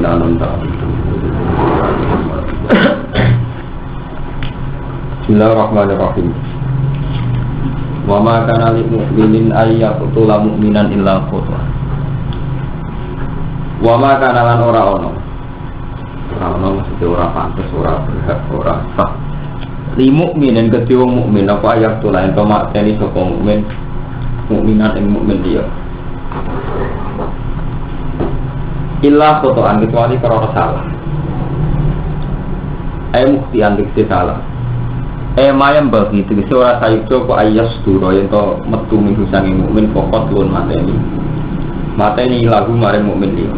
anun ta'ala. Bismillahirrahmanirrahim. Wa ma kana lil mu'minin ay yaqtula mu'minan illa khata. Wa ma kana lan ora ono mesti ora pantes, ora berhak, ora sah. Li mukminin kedhe wong mukmin apa ayat tulah ento makteni sapa mukmin mukminat ing mukmin dia. Illa khotoan kecuali karena salah. Muktian dikse salah. Mayam bagi dikse ora sayujo kok ayas duro ento metu minggu sange mukmin pokok lun mateni lagu mare mukmin dia.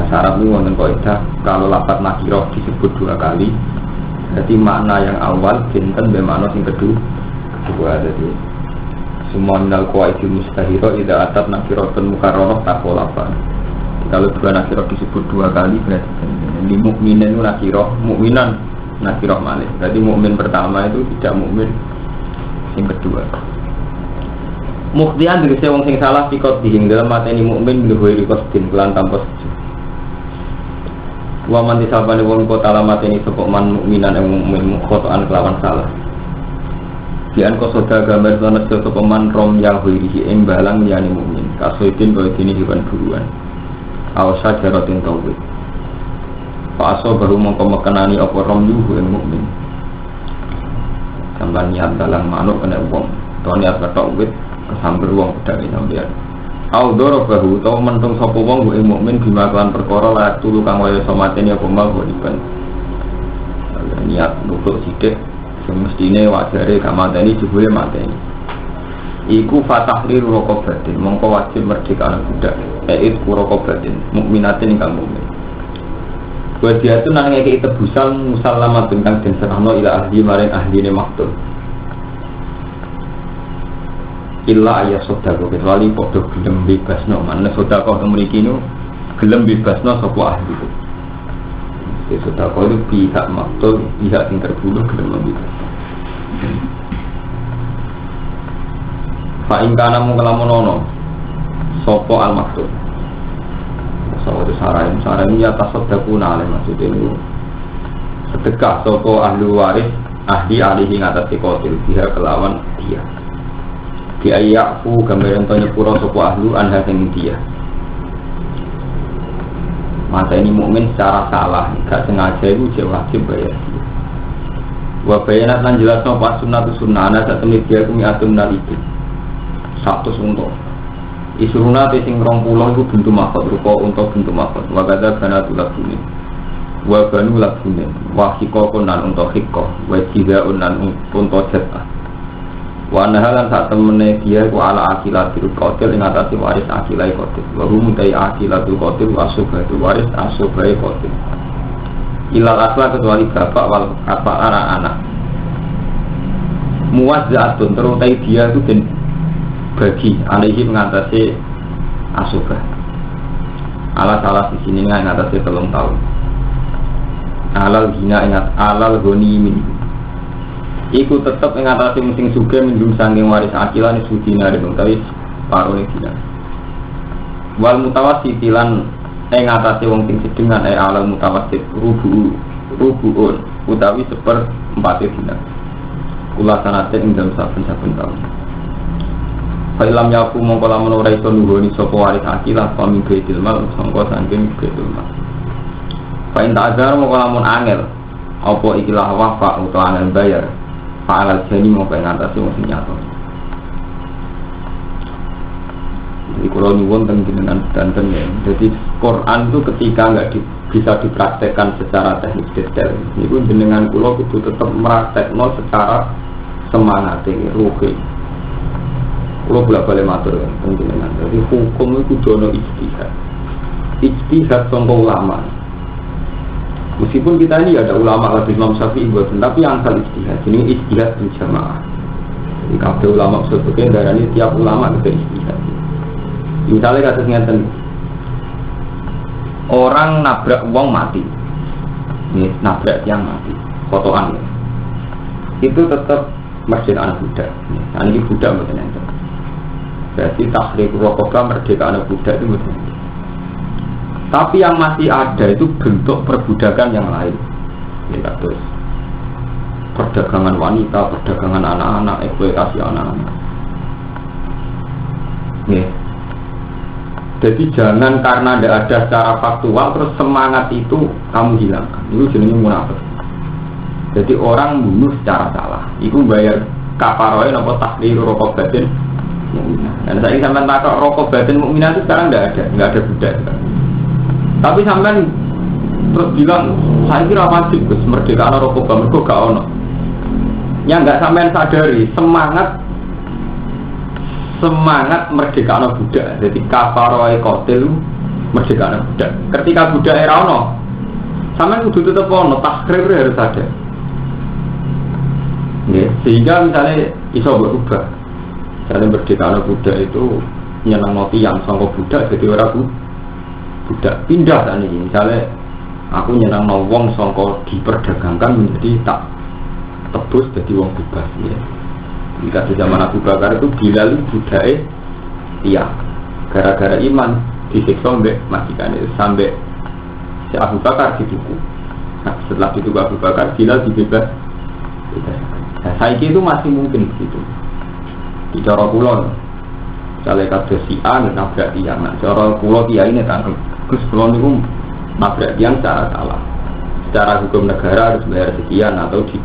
Syarat ini wonten kaidah kalau lafaz nakirah disebut dua kali, berarti makna yang awal jinten be makna sing kedua. Jadi semua minal qawaidil mustahira idza atat nakiratun mukarrarah taqolafa. Kalau dua nakirah disebut dua kali berarti di mukminin nakirah, mukminan nakirah malih. Berarti mukmin pertama itu tidak mukmin yang kedua. Muktian dikse wong sing salah pikot dihingga mateni mukmin luwih rikostin kelan tanpa sejuk. Wa man disabane wong kota alamat ini sapa man mukminan ing mukmin khotoan kelawan salah. Dian ko soda gambar sanes sapa man rom yahwirihi ing balang liyane mukmin. Kasuitin kaya dene hewan buruan. Awasa jaratin tauhid. Fa aso baru mongko mekenani apa rom yuhu ing mukmin. Sampeyan niat dalang manuk kena wong. To niat ketok wit kesamber wong pedang sampeyan. Audoro bahu tau mentung sapa wong ing mukmin bimaklan perkara layak tulu kang waya somatene apa mau diban. Niat nutuk sithik sing mestine wajare gak mateni jebule mateni. Iku fatahlir raqabatin mongko wajib merdeka budak. Ait raqabatin mukminatin ingkang mukmin. Wadiatun nang ngeki tebusan musallamatun kang den serahno ila ahli maring ahline maktul. Illa ayat sodako kecuali podo gelem bebasno mana sodako memiliki nu gelem bebasno sapa ahli itu. Jadi sodako itu pihak maktul, pihak yang terbunuh gelem membebasno. Fa ingkana mungkalamonono sapa al maktul. Sapa saran ya tasoddaku nale maksudnya itu sedekah sapa ahli waris ahli alihi ngatasi kotil pihak kelawan dia. Diayaku gambaran tanya pura sopo ahlu anha sing dia. Mata ini mukmin secara salah, gak sengaja itu dia wajib bayar dia. Wa bayanat lan jelasno pas sunnah ana sak temne dia kumiatun naliki. 100 unta. Isuruna te sing 20 iku bentuk mahfad rupa unta bentuk mahfad. Wa kadza kana tulakune. Wa banu lakune. Wa hikokun nan unta hikko. Wa jidaun nan unta jatah. Wa nahalan sak temene dia ku ala akilatul qatil ing atase waris akilai qatil. Wa hum tai akilatul qatil wa asbatul waris asbai qatil. Ilal asla kecuali bapak wal anak. Muwazzatun terutai dia itu den bagi alaihi mengatasi asbah. Ala salah di sini ngatasi 3 tahun. Alal hina ingat alal ghanimin. Iku tetap mengatasi musim suge minum sangking waris akilan sudina dengan tawis parone dina. Wal mutawasitilan mengatasi wong sing sedengan alal mutawasit rubuun utawi 1/4 dina. Kula sanate ing dalem saben-saben taun. Fa'ilam yaku mongko lamun ora iso nuhuni sapa waris akilah paming baitul mal sangka sangking baitul mal. Fa in ta'adzar mongko lamun angel apa ikilah wafa utawa angel bayar. Fa'alal jani mau pengatasi masih nyata. Jadi kalau nyuwun dengan danten ya. Jadi Quran itu ketika nggak bisa dipraktekkan secara teknik detail, itu dengan kulo itu tetap meraktekno secara semangat ini ruhe. Kulo bolak-balik matur dengan. Jadi hukum itu dono ijtihad. Ijtihad sangka ulama. Meskipun kita ini ada ulama lagi Imam Syafi'i buatan, tapi asal ijtihad. Ini ijtihad berjamaah. Jadi kabeh ulama sebutnya darah ini tiap ulama kita ijtihad. Misalnya kasus ngeten, orang nabrak uang mati, ini nabrak yang mati, fotoan. Itu tetap masjid anak budak. Nah, ini budak betul enten. Berarti tahrir rokokah merdeka anak budak itu betul. Tapi yang masih ada itu bentuk perbudakan yang lain. Ya, terus perdagangan wanita, perdagangan anak-anak, eksploitasi anak-anak. Ya. Jadi jangan karena tidak ada secara faktual terus semangat itu kamu hilangkan. Itu jenisnya munafik. Jadi orang bunuh secara salah. Itu bayar kafaroh nopo takdir rokok batin mukminah. Dan saya sampai takut rokok batin mukminah itu sekarang nggak ada budak. Tapi sampai terus bilang saya kira wajib Gus merdeka rokok mergo gak ono. Yang nggak sampai sadari semangat merdeka budak. Jadi kafaroh kotil merdeka budak. Ketika budak era ono, sampai kudu tetap ono takdir harus ada. Ya, sehingga misalnya iso berubah. Misalnya merdeka budak itu nyenang tiang sangka budak jadi orang budak pindah tadi. Misalnya aku nyenang wong sangka diperdagangkan menjadi tak tebus jadi wong bebas. Ya. Jika di zaman Abu Bakar itu Bilal budake tiang. Gara-gara iman disiksa mbek majikan itu sampai si Abu Bakar dituku. Nah, setelah dituku Abu Bakar Bilal dibebas. Nah, saiki itu masih mungkin begitu. Di cara kula, misalnya kados si A nabrak tiang, nah cara kula kiai ini tanggung. Gus kula niku nabrak tiang secara salah. Secara hukum negara harus bayar sekian atau di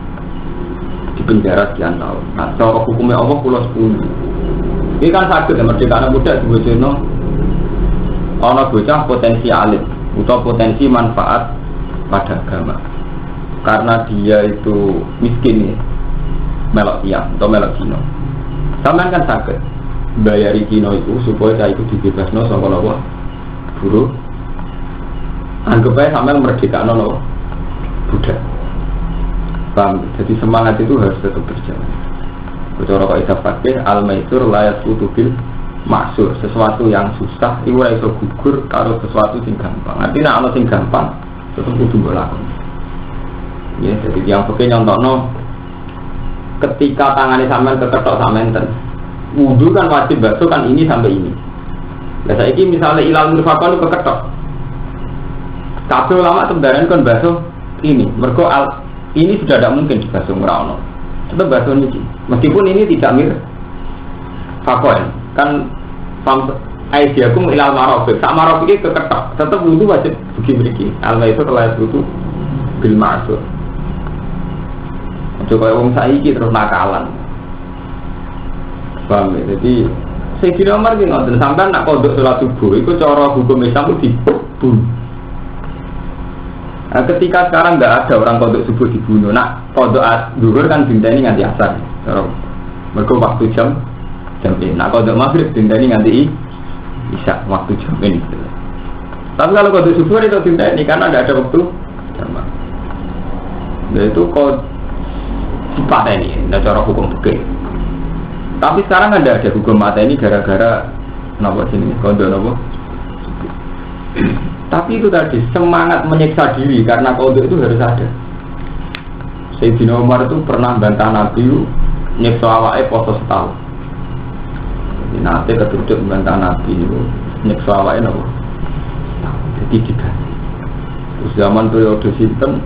penjara sekian tahun. Nah, cara hukumnya Allah kula 10. Ini kan sakit ya merdeka anak muda dibojono. Ana bocah potensi alim atau potensi manfaat pada agama. Karena dia itu miskin ya. Melok tiang atau melok Cino. Sampean kan sakit bayari Cino itu supaya saya itu dibebasno saka apa? Buruh. Anggap aja sampean merdeka nono budak. Paham? Jadi semangat itu harus tetap berjalan. Bicara kok isaf fakih al-maisur la yasqutu bil maksur. Sesuatu yang susah iku ora iso gugur karo sesuatu sing gampang. Artinya ana sing gampang tetep kudu mbok lakoni. Ya, jadi yang fakih nyontokno ketika tangannya sampean keketok samenten wudu kan wajib basuh kan ini sampai ini. Nah saiki misalnya ilal mirfaqan keketok kabeh ulama sebenarnya kan basuh ini mergo ini sudah tidak mungkin dibasuh merawno tetap basuh ini meskipun ini tidak mirfaqan kan aidiakum ilal marafiq sak marafiq keketok tetap wudu wajib begini alma itu telah wudu bil ma'sur. Coba orang saiki terus nakalan. Paham ya? Jadi Sayyidina Umar ki ngoten sampean nak kodok salat subuh iku cara hukum Islam itu dibunuh. Nah, ketika sekarang enggak ada orang kodok subuh dibunuh. Nak kodok zuhur kan dinteni nganti asar. Mergo waktu jam ini. Nak kodok maghrib dinteni nganti isya waktu jam ini. Tapi kalau kodok subuh itu dinteni karena enggak ada waktu jam. Nah itu kok sifat ini, tidak cara hukum fikih. Tapi sekarang ada hukum mata ini gara-gara kenapa sini kodok kenapa? Tapi itu tadi semangat menyiksa diri karena kodok itu harus ada. Sayyidina Umar itu pernah bantah Nabi nyiksa awake poso setahun. Nanti ketutup bantah Nabi itu nyiksa awake napa? Jadi diganti. Terus zaman periode sinten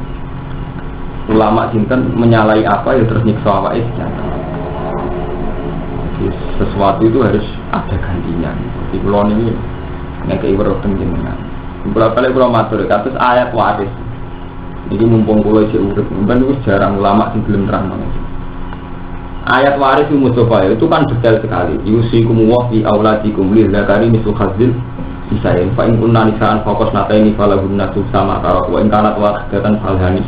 ulama sinten menyalahi apa ya terus nyiksa awake senjata. Jadi sesuatu itu harus ada gantinya. Di kulon ini ngekei weruh jenengan. Berapa kali kula matur kados ayat waris. Iki mumpung kula isih urip, ben wis jarang ulama sing gelem terang banget. Ayat waris Mustafa itu kan detail sekali. Yusikum wa fi auladikum lil zakari mislu khazil isain fa in kunna nisaan fokus nataini falahunna sama tarak wa in kanat wahidatan falhani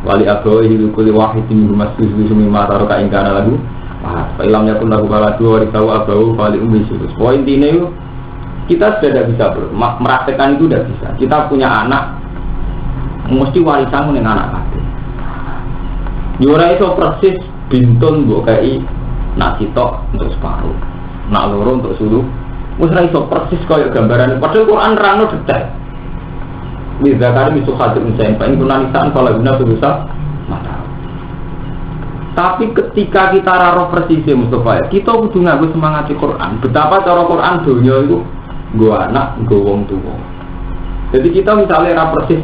wali abawahi likuli wahidin masjid sumi mataro ka ingkana lagu pak ilhamnya pun lagu kala dua waritahu abawu wali umbi sudus. Poin ini kita sudah tidak bisa meraktekan itu tidak bisa. Kita punya anak mesti warisan dengan anak kaki yura itu persis bintun bu kai nak sitok untuk separuh nak loro untuk suluh mesti itu persis kayak gambaran padahal Quran rano detail. Bisa kali misu hadir misalnya, paling tunanisan kalau guna berusaha mata. Tapi ketika kita raro persisnya Mustafa, kita kudu nganggo semangat di Quran. Betapa cara Quran dunia itu gua anak, gua wong tua. Jadi kita misalnya ra persis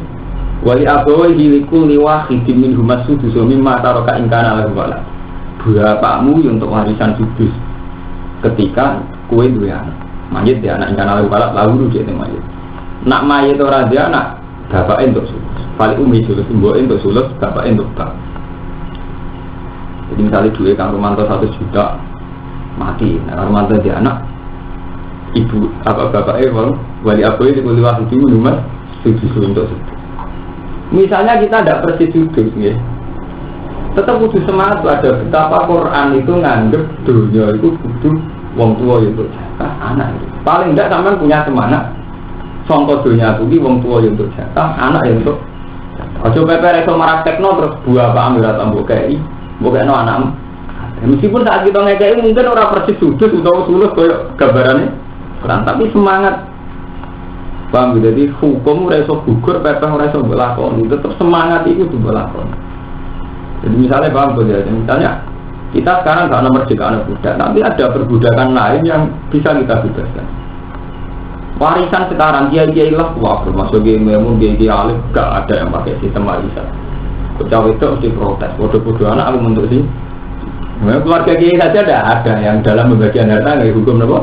wali abawai hilikul liwahidin min humas sudus mimma taraka ingkana lahu walad. Bapakmu untuk warisan sudus ketika kue duwe anak. Mayit dia anak ingkana lahu walad lalu dia mayit. Nak mayit ora dia anak bapake untuk sulus. Fali umi sulus mboke untuk sulus, bapake untuk bab. Jadi misalnya duwe Kang Romanto 1 juta mati, nah Romanto dia anak ibu apa bapaknya wali abawai hilikul liwahidin min humas sudus untuk sudus. Misalnya kita tidak persis sudut, ya. Tetap kudu semangat ada betapa Quran itu nganggep dunia itu kudu wong tua untuk jatah anak. Paling tidak sampean punya semangat. Songko dunia kuwi wong tua untuk jatah anak untuk. Ojo pepe iso maraktekno terus buah apa ambil tambah kei, mbokno anak. Meskipun saat kita ngekei mungkin ora persis sudut utawa sulus koyo gambarane Quran, tapi semangat. Paham, jadi hukum ora iso gugur, pepeh ora iso lakoni, tetap semangat itu dilakoni. Jadi misalnya paham ya, misalnya kita sekarang gak ada merdekaan budak, tapi ada perbudakan lain yang bisa kita bebaskan. Warisan sekarang kiai lah, wah termasuk kiai alif gak ada yang pakai sistem warisan. Kecawe itu mesti protes, bodoh-bodoh anak aku untuk sih. Keluarga kiai saja ada yang dalam pembagian harta nggak hukum apa?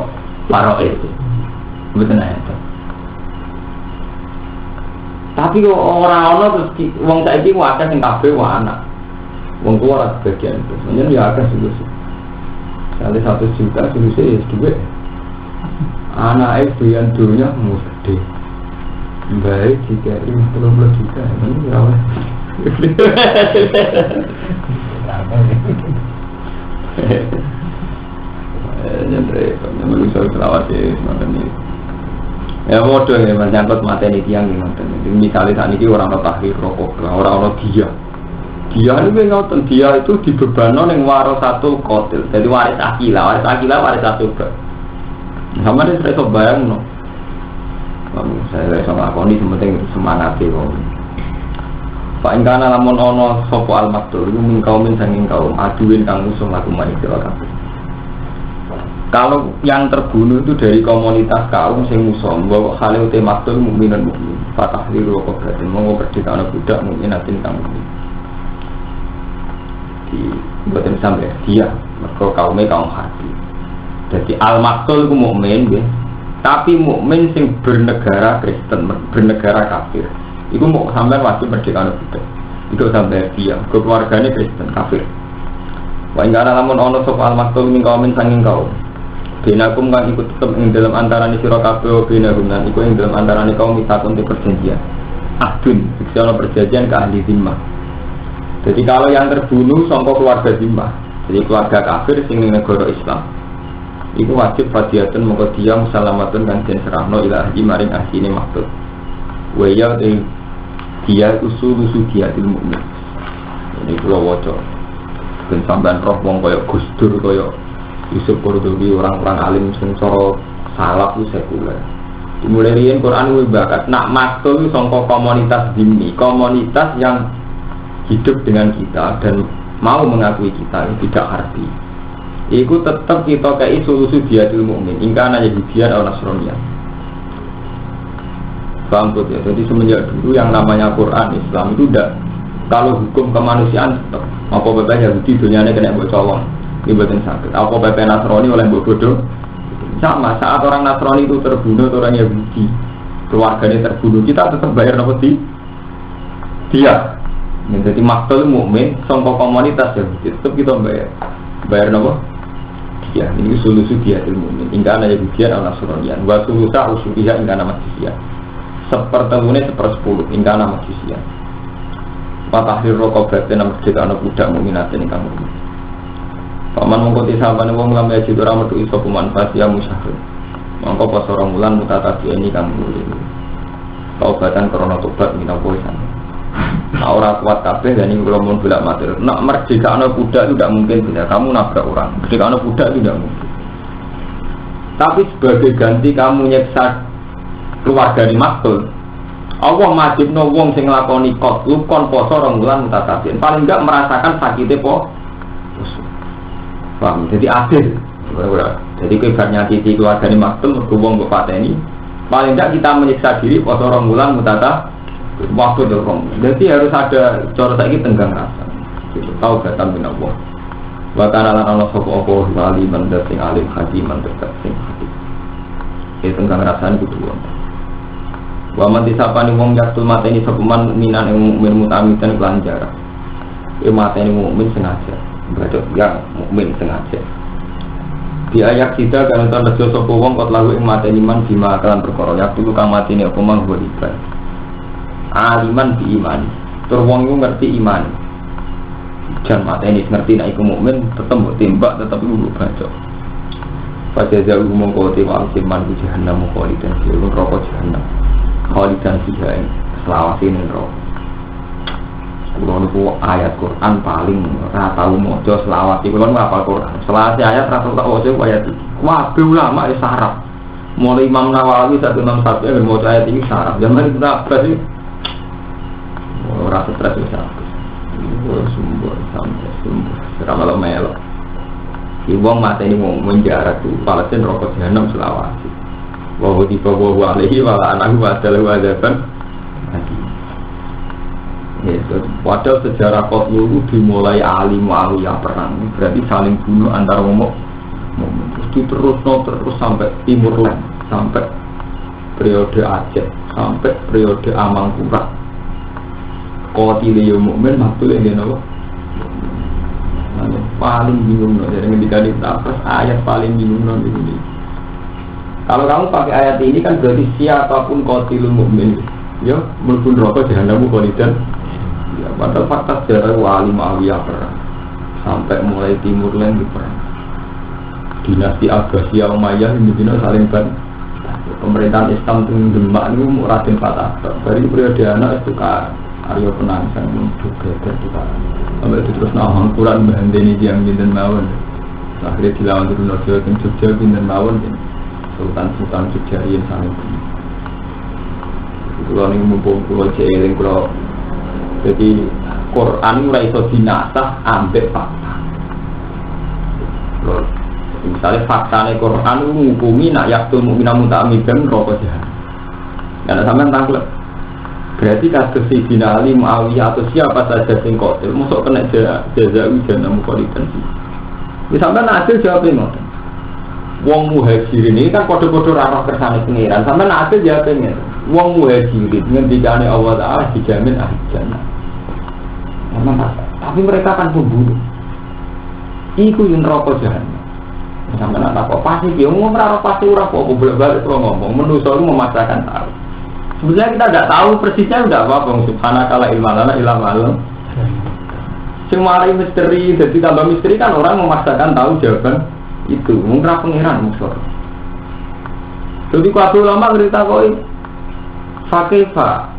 Paroe itu, betul itu. Tapi orang-orang terus wong saiki wae sing kabeh wae anak. Wong tua ora bagian itu. Sebenarnya ya akeh solusi. Kali 1 juta solusi ya duwe. Anak doyan dunya gede. Baik jika ini 30 juta ini ya oleh. Jadi kalau misalnya selawat ya semacam ini. Ya bodoh ya, menyangkut materi tiang ini. Misalnya saat ini orang tahrir rokok, orang dia ini ngoten, dia itu dibebankan yang waris satu kotil, jadi waris akilah waris satu ber. Sama dia saya bayang no. Saya sama lakoni sementing semangat kok. Pak ingkana lamun ono sopo al maktul, itu mingkaumin sanging kaum aduin kang usung laku manik kabeh. Kalau yang terbunuh itu dari komunitas kaum sing musuh, bahwa halil tematul mukminan mukmin, fatahliru qabratin, monggo merdeka anak budak mukminatin kang mukmin. Di buatan sampai dia, mereka kaumnya kaum hati. Jadi al maktul itu mukmin, tapi mukmin sing bernegara Kristen, bernegara kafir. Itu mau sampai wajib merdeka anak budak. Itu sampai dia, keluarganya Kristen kafir. Wa ingkana lamun ono sapa al maktul min kaumin sanging kaum. Binakum kan ikut tetap ing dalam antarane sira kabeh binahum lan iku ing dalam antarane kaum mitakun te perjanjian. Ahdun, fiksiono perjanjian ke ahli zimmah. Jadi kalau yang terbunuh sangka keluarga zimmah, jadi keluarga kafir sing ning negara Islam, iku wajib fadiyatun mongko dia musalamatun kan den serahno ila ahli maring ahline maktub. Wa ya dia usul diatil mukmin. Ini kula waca. Ben sampean roh wong kaya Gus Dur kaya Yusuf Qurtubi orang-orang alim sing cara salaf itu sekuler. Dimulai riyen Quran kuwi bakat nak maktul sangka komunitas zimmi, komunitas yang hidup dengan kita dan mau mengakui kita tidak arti. Iku tetap kita kei solusi diatil mukmin, ingkana Yahudiyan atau Nasrani. Paham ya? Jadi semenjak dulu yang namanya Quran Islam itu tidak, kalau hukum kemanusiaan tetap apa bebas Yahudi dunyanya kena mbok colong. Ibadah sakit. Apa PP Nasrani oleh mbok bodoh? Sama saat orang Nasrani itu terbunuh, orang Yahudi keluarganya terbunuh, kita tetap bayar apa sih? Dia. Jadi maktul mukmin sangka komunitas Yahudi tetap kita bayar apa? Dia. Ini solusi dia ilmu mukmin. Ingka ana Yahudiyan atau Nasranian. Wa sulusa usuliha ingka ana majusian. Sepertelune 1/10 ingka ana majusian. Patahir raqabatin merdeka ana budak mukminatin ingkang mukmin. Paman mengkoti sahabat wong lam ya jidora metu iso kumanfaat ya musyahir. Mongko pas orang bulan mutatabi ini kang mulih. Taubatan krana tobat minangka sana. Nah, orang kuat kabeh dan ini kalau mau bilang mater. Nak merdeka anak budak itu tidak mungkin bila kamu nabrak orang. Merdeka anak budak itu tidak mungkin. Tapi sebagai ganti kamu nyeksa keluarga di maktul. Allah majibno wong sing nglakoni kot lukon poso rong wulan mutatabiin. Paling enggak merasakan sakitnya po. Paham? Jadi adil. Jadi kebarnya titi keluarga di maktul mergo wong mbok pateni Paling tidak kita menyiksa diri poso rong bulan mutata waktu dorong. Jadi harus ada cara saiki tenggang rasa. Gitu. Tahu gatan bin Allah. Wa kana lan ana sapa apa wali mandat sing alim hakiman tetep sing hakim. Iki tenggang rasane kudu wonten. Wa man disapani wong yaktul mateni sapa man minan ing mukmin mutamidan kelanjar. Iki mateni mukmin sengaja. Berarti yang mukmin sengaja. Di ayat kita kan tanda sapa wong kok lalu ing mateni man bima kelan perkara yaktu kang mateni apa mang iban. Aliman bi iman. Tur wong iku ngerti iman. Jan mateni ngerti nek iku mukmin tetep mbok tembak tetep iku baca. Pada jauh mongko te wong siman di jahanam kholidan fi neraka jahanam. Kholidan fiha selawase ning neraka. Kulo niku ayat Quran paling ora tau maca selawase kulo ngapal Quran. Selawase ayat ra tau waca ayat iki. Kabeh ulama wis sarap. Mulai Imam Nawawi satu enam satu yang maca ayat iki sarap. Zaman kita apa sih? Ora stres wis sarap. Sumber sampai sumber serama melo. Iwang mata ini mau menjarak tu, palasin rokok jahanam selawasi. Wahyu tiba wahyu alaihi wala anahu adalah wajaban. Padahal sejarah Qotlu dimulai Ali Muawiyah perang, berarti saling bunuh antar momok. Terus sampai Timur Leng, sampai periode Aceh, sampai periode Amangkurat. Qotile yo mukmin maktule ngene apa? Paling bingung loh, jadi ketika ditafsir ayat paling bingung loh ini. Kalau kamu pakai ayat ini kan berarti siapapun qatilul mukmin, ya mlebu neraka jahanam kholidan. Ya, padahal fakta sejarah wali Muawiyah perang sampai mulai Timur Leng perang. Dinasti Abbasiyah Umayyah ini saling ban. Pemerintahan Islam di Demak ini Raden Fatah. Dari periode anak itu Aryo Penangsan juga tertukar. Sampai itu terus nahang Quran bahandeni yang binten mawon. Akhirnya dilawan turun Jawa dan Jogja binten mawon. Sultan Jogja yang saling bunyi. Kalau ini mumpung pulau Jeling pulau. Jadi Quran mulai iso dinasah ambek fakta. Misalnya faktanya Quran menghukumi nak yaktul mukminamu ta'amidan rokok jahat. Karena sampai tangglep. Berarti kasus Sayyidina Ali, Muawiyah atau siapa saja sing qatil mosok kena jazaa'u jahanam kholidan sih. Wis sampean adil jawab ngoten. Wong muhajirin ini kan kode-kode ora kersane pengiran. Sampean adil jawab ngene. Wong muhajirin ngendikane Allah Taala dijamin ahli jannah. Tapi mereka kan pembunuh. Iku yang neraka jahanam. Sampean tak kok pasti dia ngomong ora pasti ora kok bolak-balik terus ngomong manusa itu memaksakan tahu. Sebenarnya kita tidak tahu persisnya tidak apa-apa. Subhanakala ilmalana ilam alam. Semua misteri, jadi tambah misteri kan orang memaksakan tahu jawaban itu. Mungkin pengiran musuh. Jadi kuasa ulama cerita koi fakifah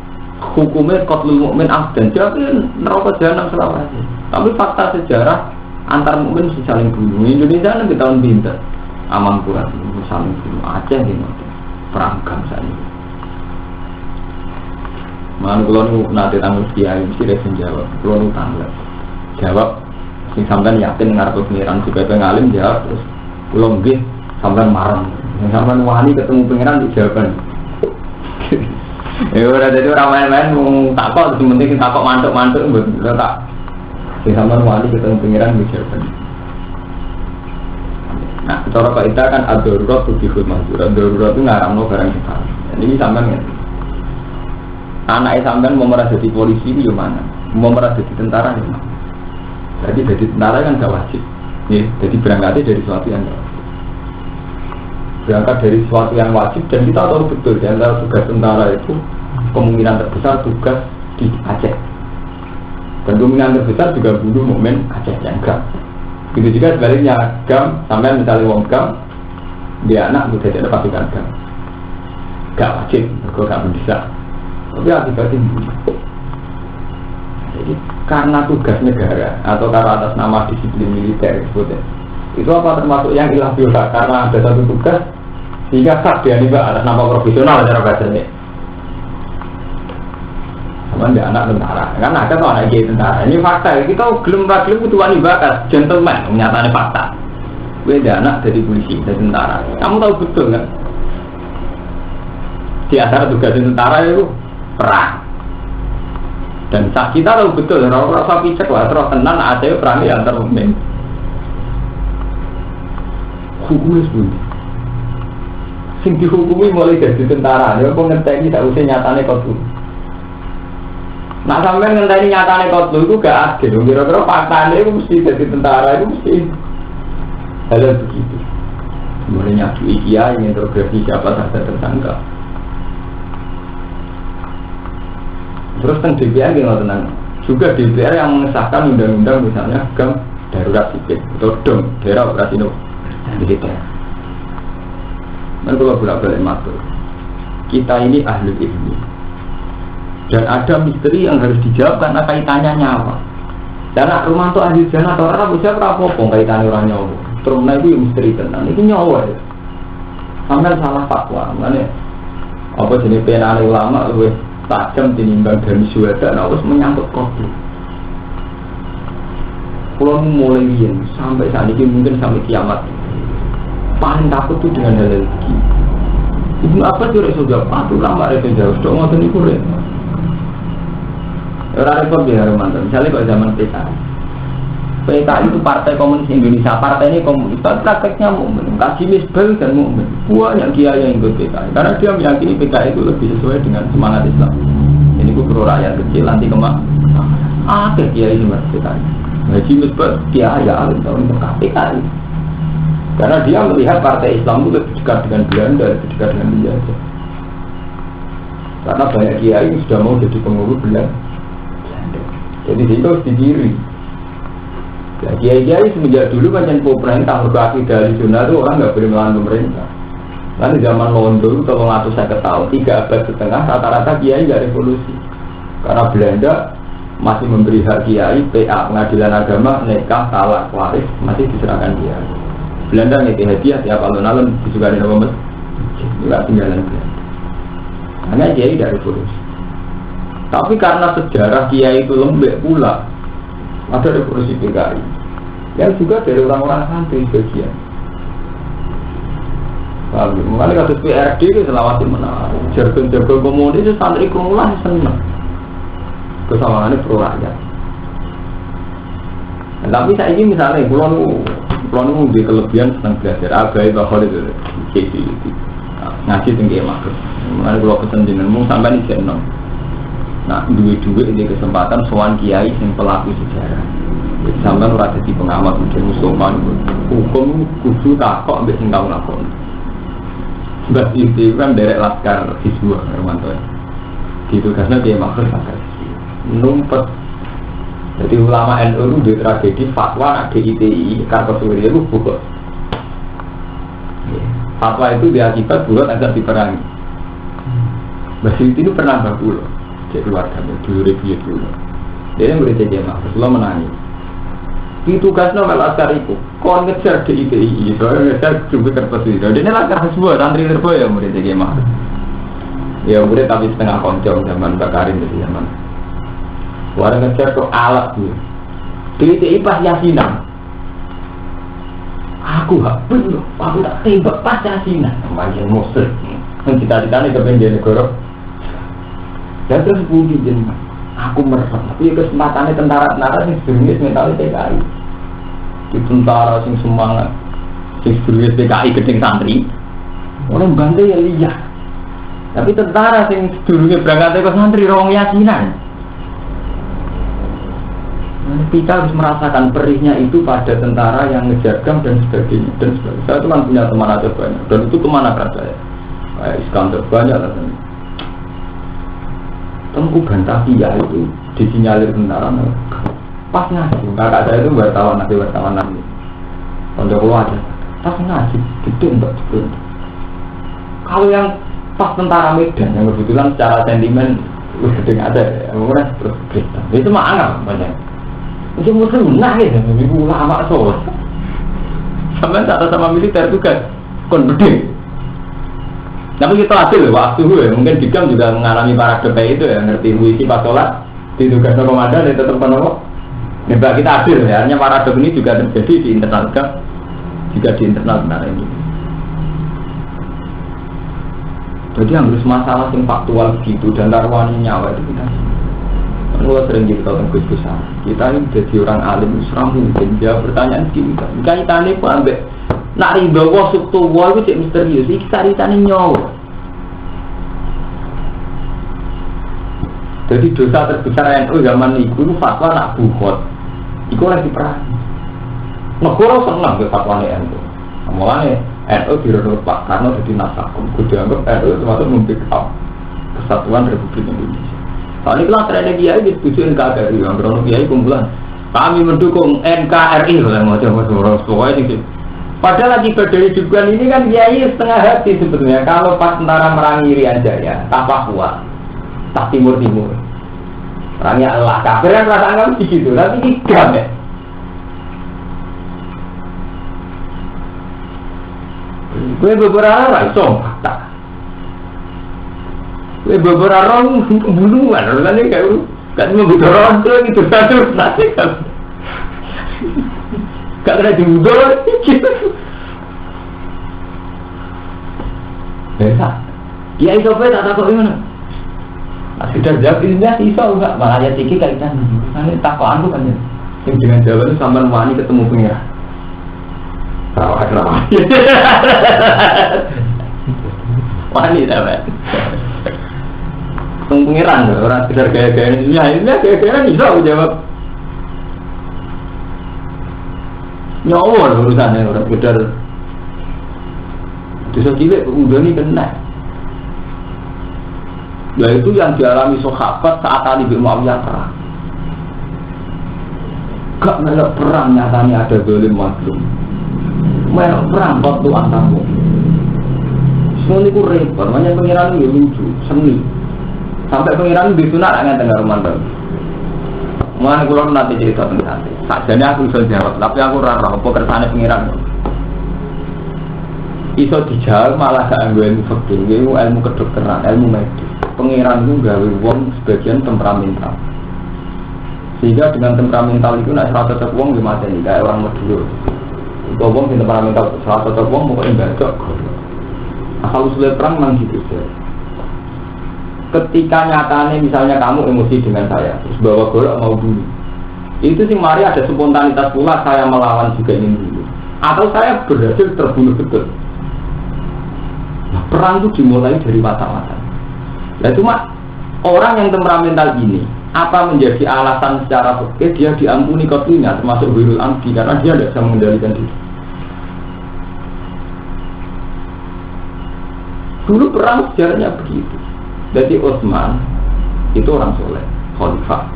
hukumnya qatlul mukmin abdan. Jadi neraka jahanam selawase. Tapi fakta sejarah antar mukmin mesti saling bunuh. Indonesia nanti tahun pinter. Amangkurat saling bunuh. Aceh ini perang gamsa ini. Mana kalau nanti tanggung kiai mesti ada jawab. Kalau tanggung jawab, sing sampean yakin ngarep pengiran supaya pengalim jawab terus. Kalau nggih sampean marah. Yang sampean wani ketemu pengiran di jawaban. Udah jadi orang main-main mau takut, sementing takut mantuk-mantuk betul tak. Sing sampean wani ketemu pengiran di jawaban. Nah, cara kaidah kan ad-darurat tudhihul mahdzur. Ad-darurat itu ngaramno barang kita. Ini sampean anak sampean mau merasa jadi polisi itu mana? Mau merasa jadi tentara itu mana? Jadi tentara kan gak wajib. Ya, jadi berangkatnya dari sesuatu yang wajib. Berangkat dari sesuatu yang wajib dan kita tahu betul di antara tugas tentara itu kemungkinan terbesar tugas di Aceh. Dan kemungkinan terbesar juga bunuh mukmin Aceh yang gam. Itu juga sebaliknya gam sampean misalnya wong gam dia anak sudah tidak pasukan gam. Gak wajib, kok gak bisa. Tapi akibatnya jadi karena tugas negara atau karena atas nama disiplin militer itu apa termasuk yang ilah biasa karena ada satu tugas sehingga sah dia nih atas nama profesional cara bahasanya sama dia anak tentara kan ada tuh anak gay tentara ini fakta kita gelem kebutuhan ibadah gentleman menyatakan fakta gue dia anak dari polisi dari tentara kamu tahu betul kan Di antara tugas tentara itu perang. Dan kita tahu betul, orang rasa picek lah, terus tenan ada perang antar mukmin. Hukumnya sebut. Sing dihukumi mulai dari tentara, dia pun ngenteni tak usah nyatane kotu. Nah sampai ngenteni nyatane kotu itu gak adil. Kira-kira faktanya itu mesti jadi tentara itu mesti hal begitu. Mulai nyakui kiai interogasi siapa saja tersangka. Terus tentang DPR gimana tenang? Juga DPR yang mengesahkan undang-undang misalnya gam darurat sipil atau DOM, daerah operasi militer. Dan kalau bolak-balik matur, kita ini ahli ilmu dan ada misteri yang harus dijawab karena kaitannya nyawa. Dan rumah itu ahli jannah atau orang bisa apa-apa kaitannya orang nyawa. Terus itu misteri tenang, itu nyawa ya. Sampai salah fatwa, mana? Apa jenis penane ulama lebih tajam tinimbang dari syuhada, harus menyangkut konflik. Kalau mulai yen sampai saat ini mungkin sampai kiamat, paling takut itu dengan hal begini. Ibu apa juga sudah patuh lama itu jauh, sudah mau tadi kurang. Orang repot di Harmanto, misalnya kalau zaman PKI itu Partai Komunis Indonesia, partai ini komunis, tapi prakteknya mukmin, kasih misbel dan mukmin. Banyak kiai yang ikut PKI, karena dia meyakini PKI itu lebih sesuai dengan semangat Islam. Ini pro rakyat kecil nanti kemana? Ada kiai seperti PKI. Haji misbel kiai alim tahun PKI. Karena dia melihat partai Islam itu lebih dekat dengan Belanda, lebih dekat dengan penjajah. Karena banyak kiai yang sudah mau jadi pengurus Belanda. Jadi itu harus didiri. Ya, kiai-kiai semenjak dulu macam pemerintah berkidah regional itu orang nggak boleh melawan pemerintah. Lalu zaman Londo itu kalau ngatur saya tahu 3 abad setengah rata-rata kiai nggak revolusi. Karena Belanda masih memberi hak kiai, PA pengadilan agama, nikah, talak, waris masih diserahkan kiai. Belanda nih hadiah tiap alun-alun disugani nama masjid, nggak tinggalan Belanda. Hanya kiai tidak revolusi. Tapi karena sejarah kiai itu lembek pula. Ada revolusi PKI yang juga dari orang-orang santri bagian. Lalu, mengenai kasus PRD itu selawati menarik. Jargon-jargon komunis itu santri kumulasi senang. Kesawangannya pro rakyat. Nah, tapi saya ini misalnya, pulau di kelebihan senang belajar. Abai bahwa itu ngaji tinggi makhluk. Mengenai pulau pesan jenenmu sampai di channel. Nah, duit-duit ini kesempatan soal kiai yang pelaku sejarah. Jadi sampai ora dadi pengamat mungkin musulman hukum kudu takok mbek sing tau lakon. Sebab itu kan derek laskar Hizbut Hermanto. Ditugasnya dia makhluk laskar. Numpet. Jadi ulama NU itu tragedi fatwa DITI Kartosuwiryo itu buka. Fatwa itu diakibat buat agak diperangi. Basir itu pernah berpulau. Jadi keluarga dulu review dulu. Dia yang berita dia maksud lo menangis. Di tugasnya mel askar itu, kau ngejar di ITI, soalnya ngejar juga terpesona. Dia laskar sebuah santri terbaik yang berita dia maksud. Ya murid tapi setengah koncong zaman Bakarin dari zaman. Warga ngejar ke alat dia. Di ITI pas yasinan. Aku belum, aku tak tembak pas yasinan. Macam musrik. Cita-citanya kepengen negara. Dan terus bunyi jenis, aku merasa, tapi kesempatannya tentara-tentara yang sebelumnya mentalnya PKI. Di tentara yang semangat, yang sebelumnya PKI gedeng santri, orang bantai ya lihat. Tapi tentara yang sebelumnya berangkat ke santri, orang yasinan. Kita harus merasakan perihnya itu pada tentara yang ngejargam dan sebagainya. Saya itu kan punya teman aja banyak, dan itu teman akrab saya. Kayak Iskandar banyak lah. Tengku bantah dia itu disinyalir tentara pas ngaji, kakak saya itu wartawan nanti untuk keluar aja pas ngaji, gitu mbak gitu. Kalau yang pas tentara Medan yang kebetulan secara sentimen lu gedeng ada ya, kemudian terus berita itu mah anggap banyak itu muslim nangis ya, ibu ulama so sampai saat sama militer juga kon bedeng. Tapi kita hasil waktu ya, mungkin Dikam juga mengalami para DP itu ya, ngerti puisi pas sholat ditugas komandan dan tetap penolok. Nah, kita hasil ya, hanya para DP ini juga terjadi di internal juga di internal benar ini. Jadi harus masalah yang faktual gitu dan taruhannya nyawa itu kita. Kalau sering kita tentang Gus-Gusan, kita ini jadi orang alim Islam mungkin dia pertanyaan kita. Kaitannya apa ambek nak ridho wa suktu wa itu cek misterius. Iki kaitannya nyawa. Jadi dosa terbesar NU zaman itu fatwa nak bukhot. Iku lagi perang. Negara senang ke fatwa NU. Mulanya NU direnut Pak Karno jadi nasakum. Kudu dianggap NU termasuk membackup Kesatuan Republik Indonesia. Soalnya kelas trennya kiai disetujuin KRI, yang berono kiai kumpulan. Kami mendukung NKRI, kalau mau coba pokoknya. Padahal lagi dari dugaan ini kan kiai setengah hati sebetulnya. Kalau pas tentara merangi Irian Jaya, tak Papua, tak Timur, orangnya Allah kafir kan perasaan kamu begitu, tapi tidak ya. Gue beberapa orang tak. Beberapa orang pembunuhan, orang ini kan membunuh orang itu terus nanti kan, karena dibunuh gitu. Beda, ya itu apa tak tahu gimana? Sudah jawab ini iso enggak malah ya tiki kaitan, nanti takoan tuh kan ya. Yang dengan jawaban sampai wani ketemu pengira. Rawat. Wani dapat. Pengiran orang sekedar gaya-gaya ini, ini gaya-gaya bisa jawab. Nyawa urusannya orang sekedar. Dosa cilik udah nih kena. Ya itu yang dialami sahabat saat Ali bin Muawiyah perang. Gak melok perang nyatanya ada zalim mazlum. Melok perang waktu antamu. Semua itu repot, makanya pengiran itu lucu, seni. Sampai pengiran di sunat dengan tengah rumah baru. Mulai kulon nanti cerita tentang nanti. Sajanya aku bisa jawab, tapi aku rara pekerjaannya pengiran. Iso dijawab malah gak ilmu fakir, ilmu kedokteran, ilmu medis. Pengiran itu gawe wong sebagian temperamental. Sehingga dengan temperamental itu nak serata cocok wong gimana nih kayak orang Madura. Untuk wong yang temperamental serata cocok wong pokoknya bacok. Asal usulnya perang memang gitu saja. Ketika nyatanya misalnya kamu emosi dengan saya, terus bawa golok mau bunuh, itu sih mari ada spontanitas pula saya melawan juga ingin bunuh, atau saya berhasil terbunuh betul. Nah, perang itu dimulai dari mata-mata. Nah cuma orang yang temperamental ini, apa menjadi alasan secara fikih dia diampuni kotinya termasuk wirul amdi karena dia tidak bisa mengendalikan diri. Dulu perang sejarahnya begitu. Jadi Utsman itu orang soleh, khalifah.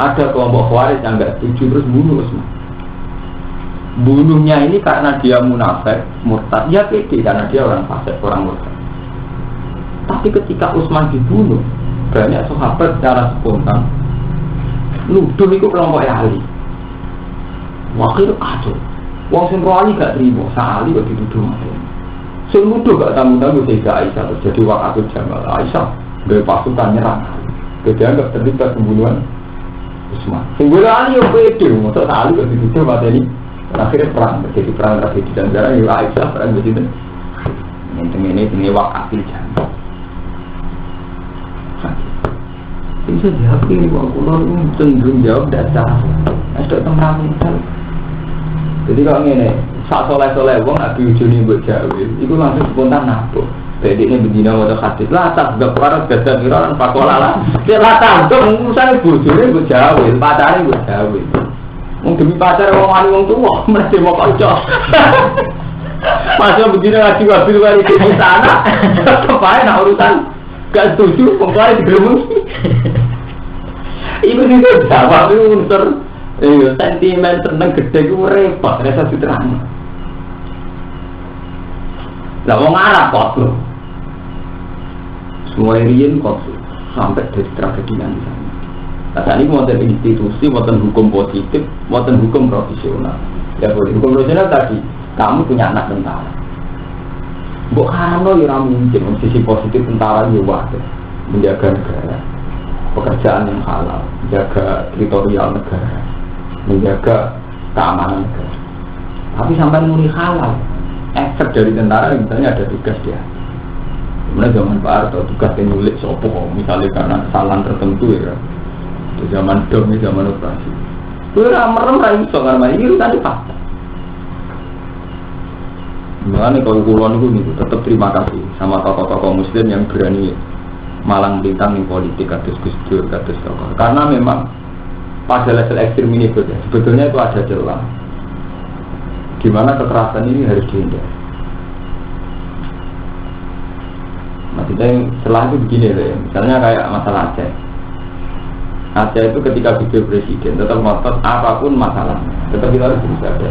Ada kelompok Khawarij yang enggak setuju terus bunuh Utsman. Bunuhnya ini karena dia munafik, murtad. Ya pede karena dia orang fasik, orang murtad. Tapi ketika Utsman dibunuh, banyak sahabat secara spontan nuduh itu kelompok Ali. Wakil aduh, wong sing Ali gak terima, Ali kok dituduh mati. Sing nuduh gak tamu-tamu Sayyidah Aisyah terjadi wakatul Jamal. Aisyah dari pasukan nyerang. Dia anggap terlibat pembunuhan Utsman. Sing bela Ali yo pede, mosok Ali kok dituduh mati ini. Akhirnya perang, terjadi perang tragedi dan darah yo Aisyah perang begitu. Ini wakatul Jamal. Bisa jawab ini wong kula cenderung jawab dasar. Ada temperamental. Jadi kalau ngene, sak soleh-soleh wong nek diujuni mbok jawe, iku langsung spontan nabok. Jadi ini bedina wadah hadis lah, tak gak parah gada kiraran pakola lah. Dia rata untuk urusan bojone mbok jawe, pacare mbok jawe. Wong demi pacar wong wani wong tuwa, mesti mau kanca. Masa begini lagi wabil kali di sana, kepae nak urusan gak setuju, pokoknya digeremun. Ibu itu jawab itu unsur sentimen seneng gede itu repot, rasa diterang. Lah wong Arab kok lho. Semua riyen kok sampai dari tragedi yang di sana. Nah, tadi model institusi, model hukum positif, model hukum profesional. Ya boleh hukum profesional tadi, kamu punya anak tentara. Mbok karena ya mungkin sisi positif tentara ya wae menjaga negara. Pekerjaan yang halal, menjaga teritorial negara, menjaga keamanan negara. Tapi sampai murni halal, efek dari tentara misalnya ada tugas dia. Mulai zaman Pak Harto tugas nyulik sopo, misalnya karena kesalahan tertentu ya. Itu zaman dom, zaman operasi. Itu merem rayu so karena ini urusan itu fakta. Makanya kalau kulon itu tetap terima kasih sama tokoh-tokoh Muslim yang berani malang melintang di politik kados Gus Dur, kados tokoh. Karena memang pada level ekstrim ini sebetulnya itu ada celah. Gimana kekerasan ini harus dihindari. Maksudnya celah itu begini loh, misalnya kayak masalah Aceh. Aceh itu ketika video presiden tetap ngotot apapun masalahnya, tetap kita harus berusaha.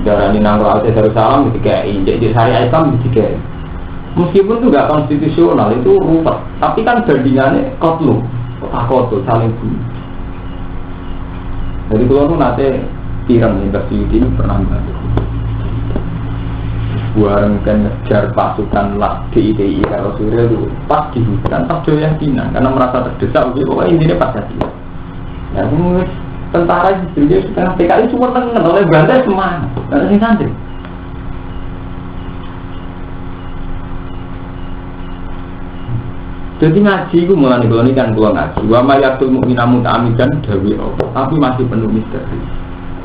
Darah ini nangro Aceh Darussalam dikai, jadi syariah Islam dikai. Meskipun itu nggak konstitusional, itu ruwet, tapi kan bandingannya kotlu, kotak saling bunuh. Jadi kalau itu nanti pirang investasi ini pernah bantu. Buang kan ngejar pasukan lah DITI kalau Surya itu pas di hutan, pas keyakinan karena merasa terdesak, pokoknya intinya pas yakin. Ya, tentara dia setengah PKI cuma tengen oleh Belanda semuanya, ada sing santri. Jadi ngaji itu mulai nih kan keluar ngaji. Wa mayatul mu'minamu ta'amidan dawi Allah, tapi masih penuh misteri.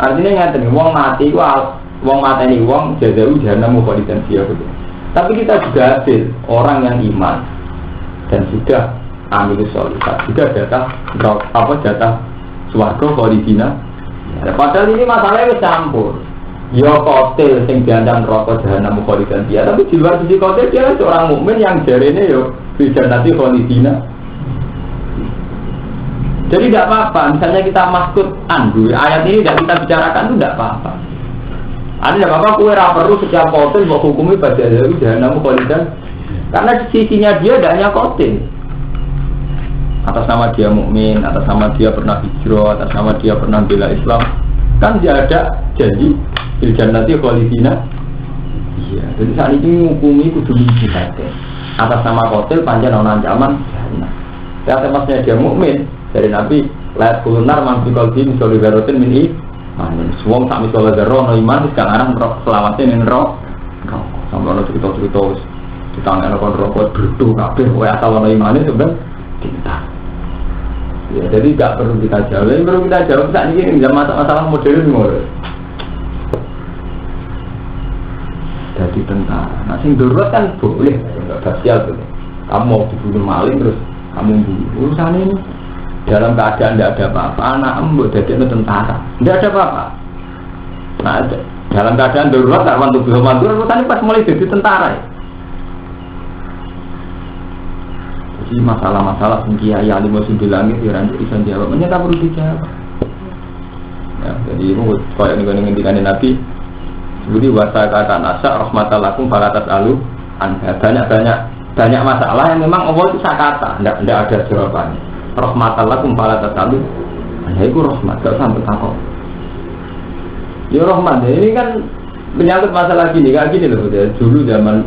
Artinya ngerti nih, wong mati itu wong mateni wong jazau jahanam khalidan fiha. Tapi kita juga hasil orang yang iman dan sudah amilus sholihat juga jatah swarga khalidina. Padahal ini masalahnya campur. Ya kotil sing diandang neraka jahanam khalidan fiha, tapi di luar sisi kotil dia seorang mukmin yang jarene yo bisa nanti khalidina. Jadi tidak apa-apa, misalnya kita maksud ayat ini tidak kita bicarakan itu tidak apa-apa. Ada tidak apa-apa, kue perlu setiap kotil mau hukumi pada dari jahanam khalidan, karena sisinya dia tidak hanya kotil. Atas nama dia mukmin, atas nama dia pernah hijrah, atas nama dia pernah bela Islam, kan dia ada janji di jannati khalidina. Iya, jadi saat ini hukumi kudu jihad. Atas nama kotil panjang orang ancaman jahanam. Ya tempatnya dia mukmin. Dari Nabi, lihat kulunar mampu kalbi misalnya garotin mini, semua tak misalnya garo no iman, sekarang selamatnya nih roh, sampai orang cerita di tangan orang rokok berdu kabeh, asal no iman itu sebenarnya cinta. Ya jadi tak perlu kita jawab, yang perlu kita jawab saat ini tidak masalah modern mulai. Jadi tentara, nah sing darurat kan boleh, nggak basial tuh. Kamu mau dibunuh maling terus kamu bunuh urusan ini. Dalam keadaan tidak ada apa-apa, anak embut jadi itu tentara, tidak ada apa-apa. Nah, dalam keadaan darurat, tak mantu bisa mantu, tadi pas mulai jadi tentara. Ya. Jadi masalah-masalah tinggi ayat 59 itu rancu bisa jawab, menyata perlu dijawab. Ya, jadi itu kalau ingin Nabi, jadi wasa kata nasa rahmatalakum falatas alu, banyak masalah yang memang Allah itu sakata, tidak ada jawabannya. Rahmatallakum fala tasalu. Ya itu rahmat, gak sampai takut. Ya rahmat, ini kan menyangkut masalah gini, kayak gini loh. Dulu zaman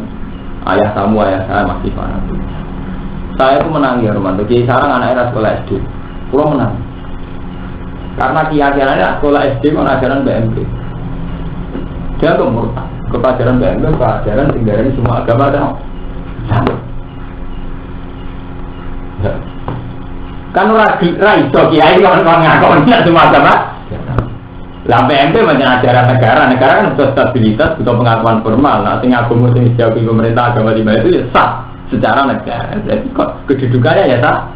ayah kamu, ayah saya masih fanatik. Saya itu menang ya Roman. Jadi sekarang anak era sekolah SD, pulau menang. Karena keyakinannya sekolah SD mana ajaran BMP. Dia tuh murtad ke pelajaran BMP, pelajaran tinggalnya semua agama ada. Sama. Kan orang iso kiai orang ngakon tidak semua agama. Lah PMP macam ajaran negara kan butuh stabilitas, butuh pengakuan formal. Nah, sing agama sing dijauhi pemerintah agama lima itu ya sah secara negara. Jadi kok kedudukannya ya sah.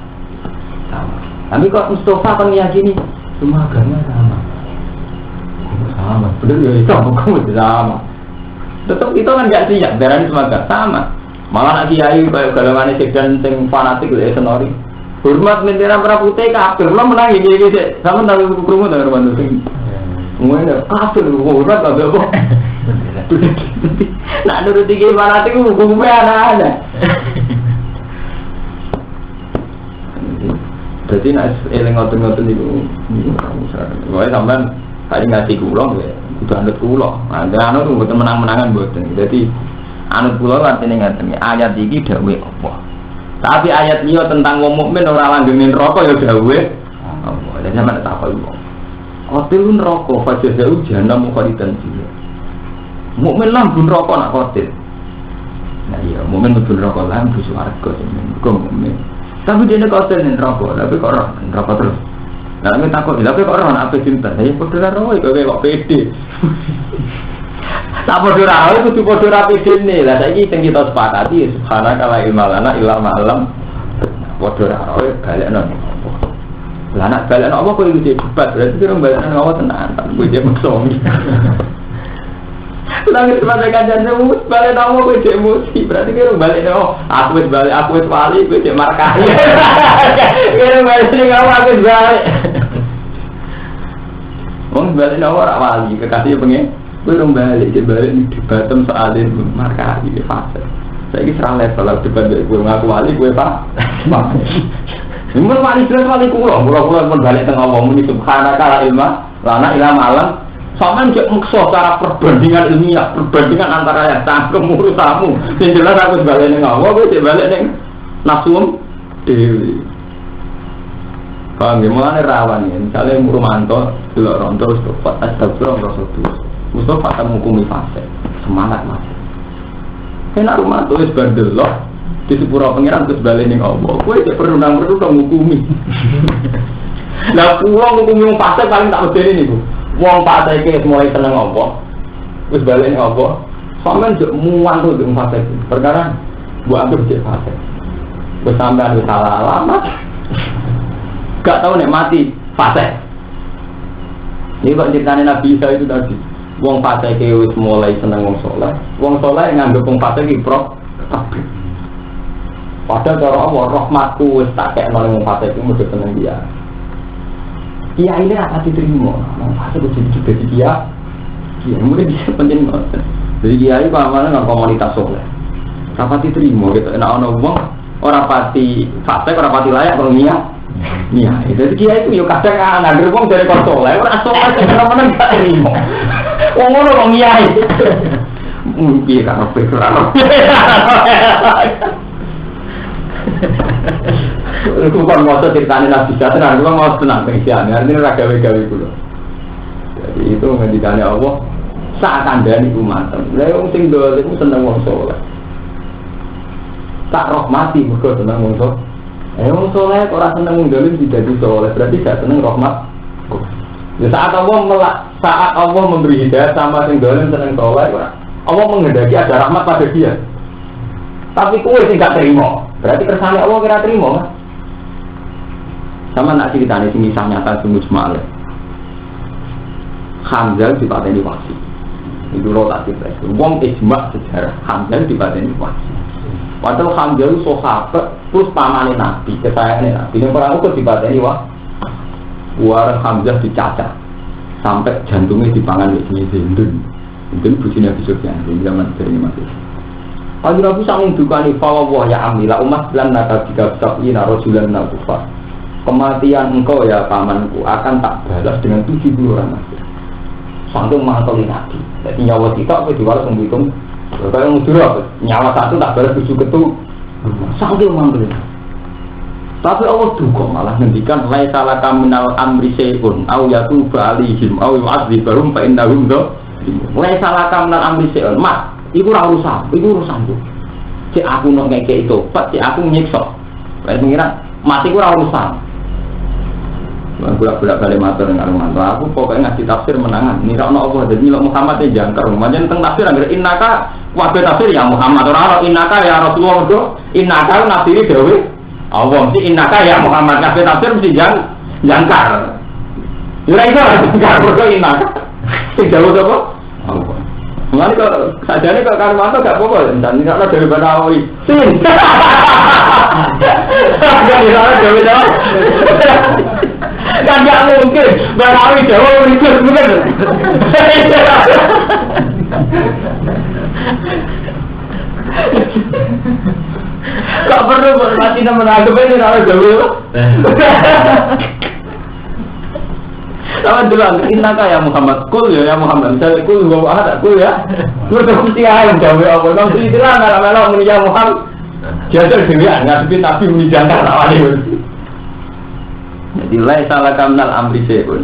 Sama. Tapi kok Mustafa kan meyakini semua agama sama. Betul ya itu hukum sama. Tetap itu kan nggak siap, darahnya semua agama sama. Malah nak kiai kayak golongan sekdan sing fanatik lho senori. Hormat bendera merah putih kafir, belum menang gini sama tahu kerumuh dari bantu sing. Mulai kafir, hormat apa apa. Nak nurut tiga fanatik hukumnya ada. Jadi nak eling ngotot itu, pokoknya sampean hari ngasih kulong ya, itu anut kulong. Ada anut buat menang-menangan buat ini. Jadi anut kulong artinya ngerti ayat ini dawuh apa. Tapi ayat ini tentang wong mukmin ora langgengin rokok ya dawuh apa. Jadi sampean tak apa iku. Kotil rokok fajazau jahanam khalidan fiha. Mukmin lambun rokok nak kotil. Nah iya, momen betul rokok lah, busu warga kok momen. Tapi dia nak kau sendiri rokok, tapi kok rokok terus. Nah, kami takut, tapi kok orang apa cinta? Saya bodoh rokok, kok pede. Tak bodoh rokok itu bodoh pede nih. Lah saya ini kita sepakati, subhanallah kalau ilmalana ilah malam. Bodoh rokok balik non. Lah nak balik non apa kau itu debat? Berarti orang balik non apa tenang, tak boleh maksong. Nangis pada kajian semus balik nama gue cek emosi berarti kira balik nama aku balik aku wali gue cek markai kira balik ni kamu aku balik orang balik nama orang wali kekasih pengen gue orang balik cek balik ni debatem soalin markai di fase saya ini serang level lah debat gue ngaku wali gue pak semua wali jelas wali kulo pun balik tengah ngomong ini subhanallah ilmah lana ilah malam sama cek makso cara perbandingan ilmiah, perbandingan antara yang tangkem urusamu. Yang jelas aku balik neng awal, aku cek balik neng nafsu dewi. Paham ya? Mulanya rawan ya. Misalnya Murumanto, Dulok Ronto, Mustafa, Astagfirullah, Rasulullah. Mustafa tak menghukumi fase, semangat masih. Kena Rumanto es bandelok di sepura pengiran terus balik neng awal. Aku cek perundang menghukumi. Lah pulang menghukumi fase paling tak berdiri nih bu. Wong partai ke mulai seneng apa, terus balik apa, sampean jek muan tuh dengan partai. Perkara buat anggap jek partai. Bersampean salah alamat, gak tahu nek mati partai. Ini kok ceritanya Nabi Isa itu tadi. Wong partai ke mulai seneng wong soleh nganggep wong partai ki pro tapi. Padahal cara Allah rahmatku wis tak kek nang wong partai itu mesti seneng dia. Iya ini apa diterima? Masa itu jadi dia, mungkin bisa penting banget. Jadi dia itu mana komunitas soleh, rapat diterima gitu. Enak orang pati fakta, orang pati layak kalau niat. Jadi dia itu yuk kadang anak gerbong dari konsoleh, orang soleh mana nggak terima. Orang niat. Mungkin karena pikiran. Aku kan mau ceritanya Nabi Isa, aku kan mau tenang pengisian. Artinya raga-gawe dulu. Jadi itu ngendikannya Allah seakan dari umat. Lalu sing dole itu seneng wong soleh. Tak rahmati mergo seneng wong soleh. Wong soleh orang seneng wong dole tidak soleh, berarti gak seneng rahmat. Ya saat Allah memberi hidayah sama sing dole seneng soleh, Allah menghendaki ada rahmat pada dia. Tapi kowe sing gak terima, berarti kersane Allah kira terima kan? Sama nak ceritanya sini kisah nyata sungguh semalam. Hamzah dipateni wasi. Itu roh tak cerita. Wong ijma sejarah Hamzah dipateni wasi. Padahal Hamzah itu sahabat plus pamane Nabi, kesayangan Nabi. Yang perang itu dipateni wasi. Warang Hamzah dicacat sampai jantungnya dipangan di sini Zindun. Mungkin bujinya besok ya di zaman ini masih. Kalau Nabi sangat dukani fawwah ya amila umat bilang nata tiga sabina rojulan nakufa. Kematian engkau ya pamanku akan tak balas dengan 70 orang masih. Sangking mantoli Nabi. Jadi nyawa kita apa diwaras menghitung. Kalau mudur nyawa satu tak balas 7 ketu. Sangking mantoli. Tapi Allah duga malah ngendikan laisa laka minal amri syai'un aw yatuba alaihim aw yu'adzibahum fa innahum laisa laka minal amri syai'un. Mak, iku ora urusanku. Cek aku nek ngeke itu, cek aku nyiksa. Kayak pengira mati ku ora urusan. Bolak-bolak balik matur dengan Romanto. Aku pokoknya ngasih tafsir menangan. Nira ono Allah jadi lo Muhammad ya jangkar. Macam tentang tafsir agar innaka wabe tafsir ya Muhammad. Orang innaka ya Rasulullah do. Innaka nafsiri dewi. Allah mesti innaka ya Muhammad. Wabe tafsir mesti jangkar. Jura itu jangkar berdo innaka. Jauh apa? Allah. Mulai kalau sajane kalau Romanto gak apa-apa. Dan ini kalau dari Banawi. Sin. Jadi kalau dari Banawi. Kan gak mungkin Banawi Jawa berikut bukan. Gak perlu bermati dan menanggap ini kalau Jawa. Sama bilang, innaka ya Muhammad, kul ya Muhammad. Misalnya kul gua ada kul ya. Berarti ayam Jawa apa? Bang istilah nggak melok muni ya Muhammad. Jajal dewean ngadepi Nabi muni jangkar awale. Jadi laisa laka minal amri syai'un.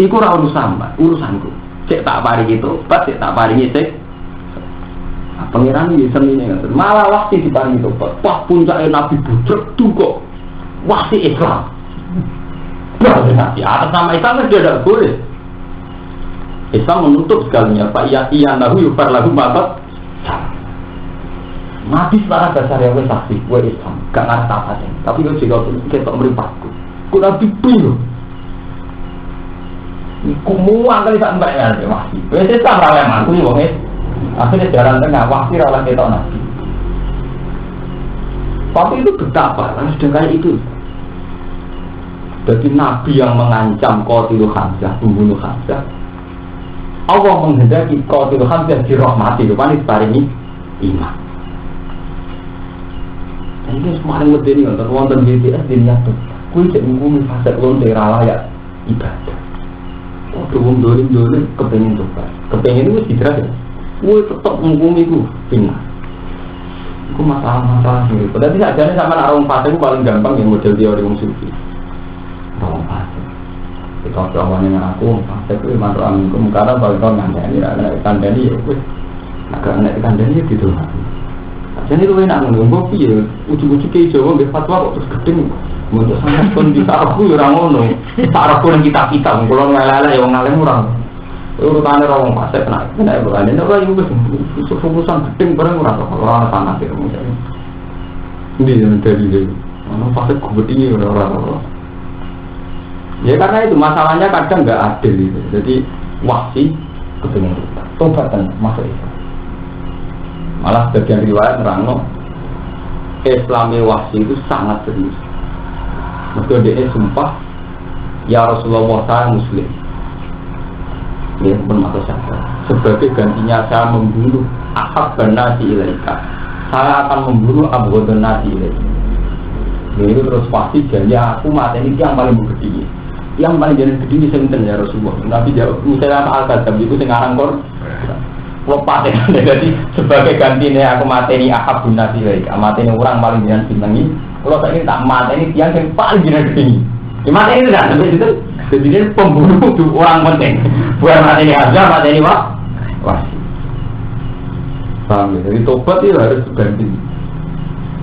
Iku ora urusanku. Cek tak paringi tobat, cek tak paringi cek. Pangeran ini senine ngoten. Malah waktu diparingi tobat. Wah puncake Nabi budrek kok. Wah si Islam. Berarti atas nama Islam dia tidak boleh. Islam menutup sekalinya. Pak iya nahu yufar lagu mabat. Nabi secara dasar ya wes saksi, wes Islam. Gak ngerti apa sih. Tapi kalau jika kita meripatku, ku Nabi pun. Iku muang kali tak mbak ya masih. Wes Islam raweh mantu nih wong. Akhirnya jalan tengah, waktu rawan kita Nabi. Tapi itu betapa, karena sudah kayak itu. Jadi Nabi yang mengancam Qatilul Hamzah, membunuh Hamzah. Allah menghendaki Qatilul Hamzah dirahmati, rupanya diparingi iman. Dan ini semua yang medeni untuk wonten BTS dunia tuh. Kui cek menggumi fase lonte rawaya ibadah. Oh, wong dolim kepengen coba, kepengen itu tidak ada. Gue tetap menggumi itu final. Itu masalah sendiri. Padahal tidak jadi sama orang fase itu paling gampang yang model teori wong sufi. Orang fase. Kita jawabnya dengan aku fase itu iman roh aminkum karena bagi kau ngandani, ngandani ya gue agak ngandani gitu. Jadi itu enak nunggu piye, ujung-ujung kayak Jawa nggak fatwa kok terus gedeng. Untuk sangat pun di sarafku orang ngono, sarafku yang kita kalau ngelala ya orang ngalim orang. Urutannya orang fase kena bukan ini orang itu urusan gedeng bareng orang sangat ya mungkin. Ini dari itu, orang fase gede orang. Ya karena itu masalahnya kadang nggak adil itu. Jadi wahsi kepengen tobatan masuk itu. Malah bagian riwayat nerangno Islami wahsi itu sangat serius. Maka dia sumpah ya Rasulullah saya muslim. Ya pun mata saya. Sebagai gantinya saya membunuh ahabban nasi ilaika. Saya akan membunuh abghadun nasi ilaika. Itu terus pasti janji aku mati ini yang paling gede. Yang paling jadi gede ini senten ya Rasulullah. Nabi jawab misalnya Al-Qadam itu sekarang kor lepas ya. Jadi sebagai gantinya aku mati ini ahabun nasi ilaika. Mati ini orang paling jangan senengi. Kalau saya ini tak mati ini yang paling jangan gede. Ya mati ini tidak sampai itu. Jadi ini pembunuh itu orang penting. Bukan mati ini aja, mati ini wah. Paham ya? Jadi tobat itu harus ganti.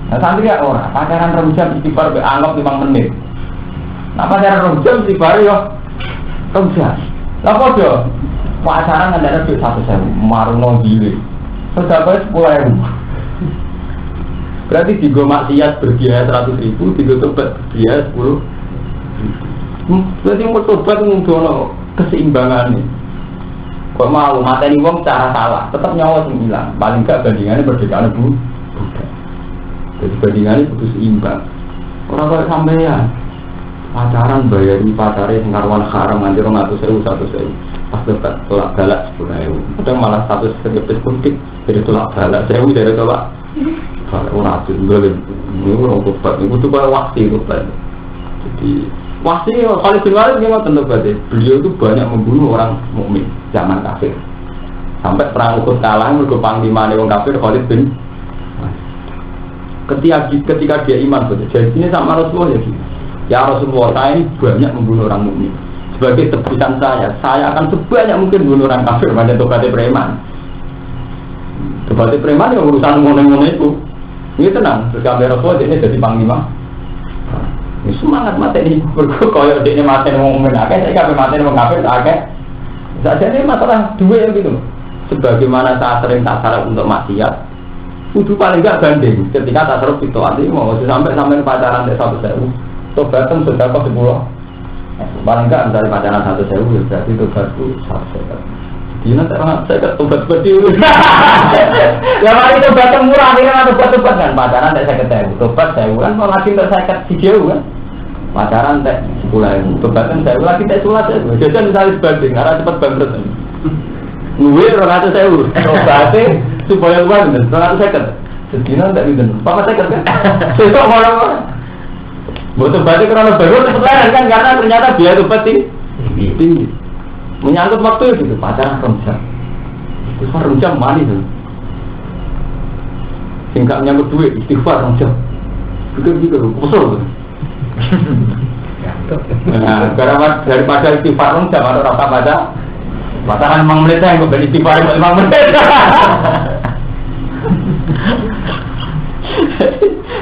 Nah sampai ya orang pacaran rojam istighfar anggap 5 menit. Nah pacaran rojam istighfar ya rojam. Lah kok do? Pacaran nggak ada duit 1.000, maruno gile. Sedekah 10.000. Berarti tiga maksiat berbiaya 100.000, tiga tobat berbiaya 10. Berarti mau tobat ngundang keseimbangan nih. Kok mau mateni wong cara salah, tetap nyawa sing hilang. Paling gak bandingannya berdekatan bu. Jadi bandingannya butuh seimbang. Orang kayak sampean pacaran bayari pacare sing karwan haram nganti 200.000. Pas debat tolak galak 10.000. Kadang malah 100.000 putik dari tolak galak 1.000 dari tolak. Kalau orang itu boleh, ini orang tobat, itu tuh kalau waktu tobat. Jadi waktu Khalid bin Walid memang tentu berarti beliau itu banyak membunuh orang mukmin zaman kafir. Sampai perang Uhud kalah, mereka panglima orang kafir Khalid bin Walid. Ketika dia iman betul, jadi ini sama Rasulullah ya. Ya Rasulullah saya ini banyak membunuh orang mukmin. Sebagai tebusan saya akan sebanyak mungkin membunuh orang kafir. Banyak tobatnya preman. Tobatnya preman yang urusan ngono-ngono itu. Ini tenang, terus kamera Rasulullah ini jadi panglima. Ini semangat mati ini, berkoyok ini mati ini ngomongin akeh, saya kabeh mati ini ngomongin akeh. Saja ini masalah dua gitu. Sebagaimana saya sering tak sarap untuk maksiat, udah paling gak banding. Ketika tak sarap itu artinya mau sampai pacaran dari 1.000, tobatan sudah ke 10. Paling gak dari pacaran 1.000 ya berarti tobatku 1.000. Dina saya tobat seperti itu. Ya mari tobat murah ini tobat kan pacaran tak 50.000. Tobat 1.000 kan mau lagi tak 50.000 kan. Pacaran tak 10.000. Tobat kan 1.000 lagi tak 1.000. Jajan misalnya sebanding karena cepat bangkrut. Nuwe 200.000. Tobatnya supaya luar dan 250. Sedina tak gitu. Papa saya kan. Besok malam. Buat tobatnya karena baru cepat kan karena ternyata biaya tobat tinggi. Menyangkut waktu itu pacaran rojam. Istighfar rojam mana itu? Singkat menyangkut duit istighfar rojam. Pikir kesel. Nah, karena daripada istighfar rojam atau rasa baca pacaran 5 menit yang berbeda istighfar 5 menit.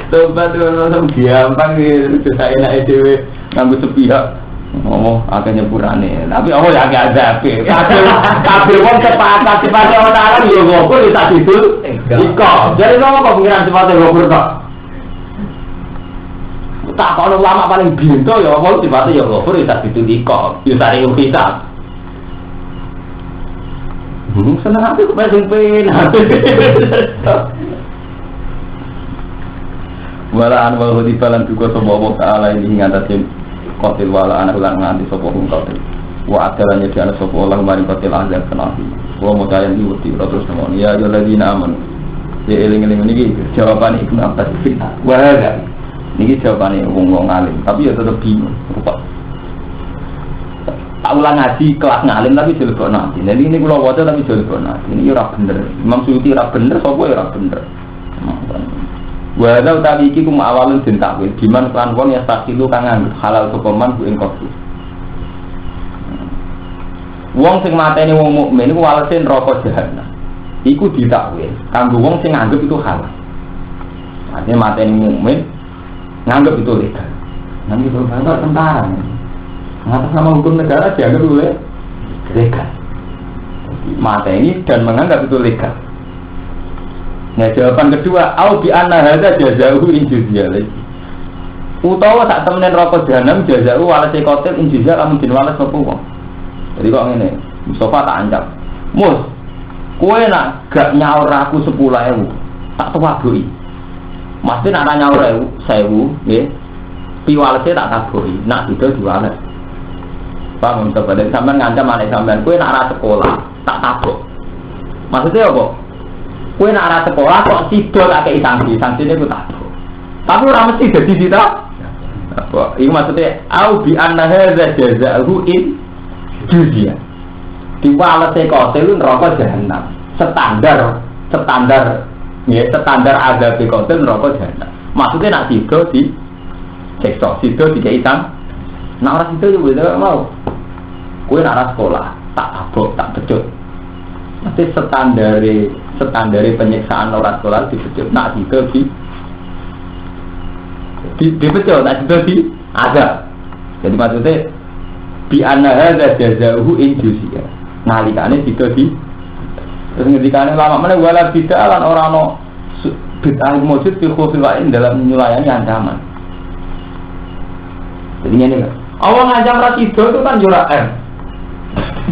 Tobat itu langsung gampang gitu, saya enak dewe nganggo sepihak. Ngomong agak nyepurane, tapi oh ya agak ada kabel wong sepakat sifate orang Arab yo ngopur tak didul iko jadi kok pengiran sifate ngopur kok tak kalau lama paling bintu ya apa sifate yo ngopur tak didul iko yo sare yo kita seneng aku pengen walaan wal hadibalan juga semua taala ini ngatasin kotil wala anak ulang nganti sopo hum kotil wa adalannya di anak sopo Allah maring kotil azab kenafi wa mudayan iwuti terus namun ya yuladina aman ya eling-eling ini jawaban Ibnu Abbas fitnah wahada ini jawabannya wong ngalim tapi ya tetap bingung rupa tak ulang ngaji kelas ngalim tapi jelebok nanti jadi ini kalau wadah tapi jelebok nanti ini ora bener Imam Suyuti ora bener sopo ya ora bener walau tadi iki kum awalun den takwil diman kan wong ya sakilu kang anggap halal kepeman ku ing kopi. Wong sing mateni wong mukmin iku walese neraka jahanam. Iku ditakwil kanggo wong sing anggap itu halal. Artinya mateni mukmin nganggap itu legal. Nanti itu kantor tentara. Ngatas sama hukum negara dianggap legal. Mateni dan menganggap itu legal. Nah jawaban kedua, au bi anna hadza jazaa'u in juzya lagi. Utawa sak temene neraka jahanam jazaa'u walase kotil in juzya lamun den wales sapa wong. Jadi kok ngene, Mustafa tak ancam. Mus, kowe nak gak nyaur aku 10.000, tak tawaduki. Mesti nak nyaur 1.000, nggih. Pi walese tak tabuki, nak itu diwales. Paham Mustafa, dan sampean ngancam anak sampean, kowe nak ra sekolah, tak tabuk. Maksudnya apa? Kue nak arah sekolah kok sido tak kei sanksi ini aku tahu. Tapi orang mesti jadi kita. Apa? Ini maksudnya, au bi anna hadza jazaa'u in juzya. Diwalese kotil neraka jahanam. Standar azab kotil neraka jahanam. Maksudnya nak sido di sektor sido di kei sang. Nak orang sido juga mau. Kue nak arah sekolah tak tabuk tak becut. Nanti standari penyiksaan orang sekolah dibecut, nak juga dibecut, nak juga ada. Jadi maksudnya bi anna hadza jazaa'uhu in juzya. Nalikane juga terus ngendikane lama mana wala bid'ah lan ora ana bid'ah mujud fi khufil wa'in dalam menyulayani ancaman. Jadi ini kan Allah ngancam ra sido itu kan jura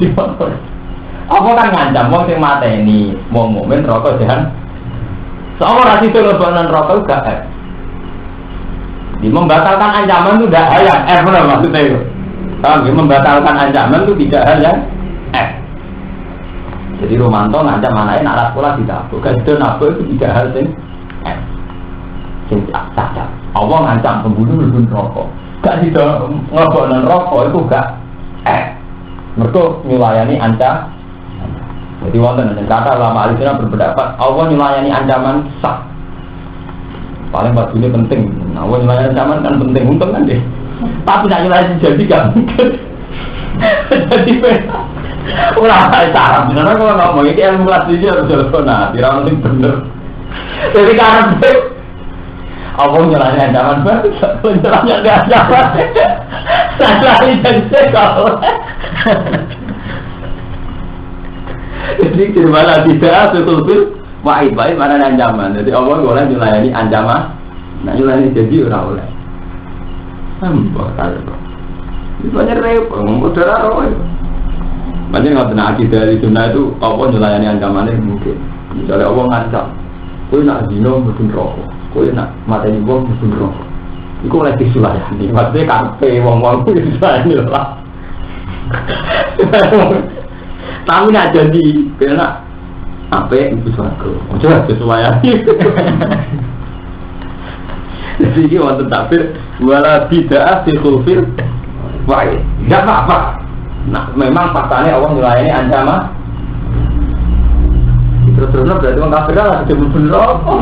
di motor. Apa kan ngancam wong sing mateni wong mukmin neraka jahan. Soale ora sido lebanan neraka gak. Di membatalkan ancaman itu tidak hal yang benar maksudnya itu. Kalau membatalkan ancaman itu tidak hal yang Jadi Romanto ngancam anaknya nak sekolah tidak. Bukan itu nafsu itu tidak hal yang cacat. Allah ngancam pembunuh lebih rokok. Gak tidak ngelakukan rokok itu gak mereka melayani ancam. Jadi wonten kata ulama alisina berpendapat Allah melayani ancaman sah. Paling bajunya penting. Allah melayani ancaman kan penting, untung kan deh. Tapi nak melayani jadi gak mungkin. Jadi ulama sarap. Benar kalau ngomong ini ilmu kelas ini harus jelas. Tidak mesti bener. Jadi karena Allah melayani ancaman baru, melayani nggak ancaman. Salah ini jadi kalau. Jadi mana tidak sesuatu wa'id mana ancaman. Jadi Allah boleh melayani ancaman. Nah melayani jadi orang oleh. Hamba kalau itu banyak repot. Udara roh. Banyak nggak pernah akidah dari sunnah itu Allah melayani ancamannya mungkin. Misalnya Allah ngancam, kau nak zino mungkin rokok, kau nak mata ini buang mungkin rokok. Iku oleh disulayani. Maksudnya kafe wong-wong itu disulayani lah. Tapi nak jadi, karena apa itu suaraku? Coba sesuai. Jadi ini waktu takbir, wala tidak asyikufir, baik, tidak apa-apa. Nah, memang faktanya Allah melayani ancaman. Terus berarti orang kafir lah, sudah bener apa?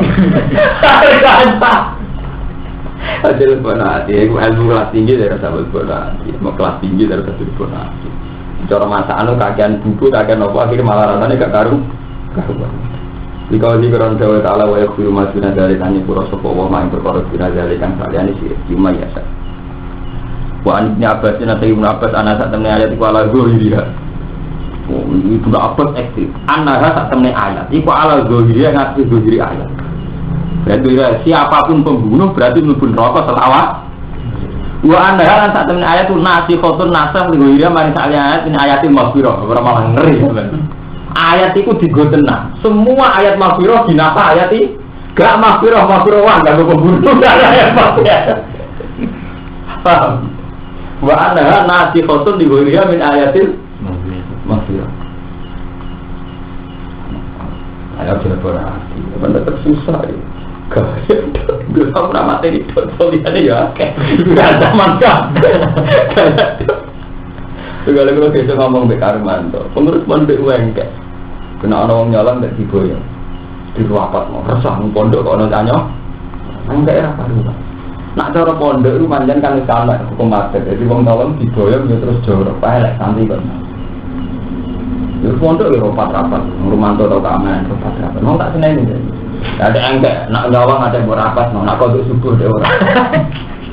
Ada lebih ilmu kelas tinggi dari rasa berbonati, mau kelas tinggi dari rasa berbonati. Cara masakan kagian buku, kagian apa akhirnya malah rasanya gak karuan. Jika dikira Jawa Ta'ala wa yaghfiru ma duna dzalika an yaqura sapa wa ma perkara duna dzalika saliyane sirik cuma ya sa. Wa an ibn Abbas Ibnu Abbas ana sak temne ayat iku ala zahiriha. Oh, Ibnu Abbas ekstrim. Ana sak temne ayat iku ala zahiriha ngati zahiri ayat. Berarti siapapun pembunuh berarti mlebu neraka selawat. Wa ana sak temne ayat tu nasikhotun nasakh zahiriha maring ayat ini ayatil maghfirah. Ora malah ngeri kan. Ayat itu digo tenang. Semua ayat maghfirah dinapa ayat iki. Gak maghfirah wah gak pembunuh ayat maghfirah. Paham? Wa anha nasikhatun li ghayriha min ayatil maghfirah. Ayat berarti benar susah ya. Gaya gue tau nama materi tulisannya ya gak zaman kan. Segala kalau kita ngomong be Karmanto, pengurus pondok UNK. Kena orang nyolong tak diboyong di ruapat mau resah pondok kalau nanya enggak era baru nak cara pondok itu manjan kan sama hukum mati jadi orang nyolong diboyong ya terus jorok pakai santai kan di pondok ya rapat rumah atau keamanan rapat mau tak seneng ini ada enggak nak nyolong ada yang berapat mau nak kodok subuh deh orang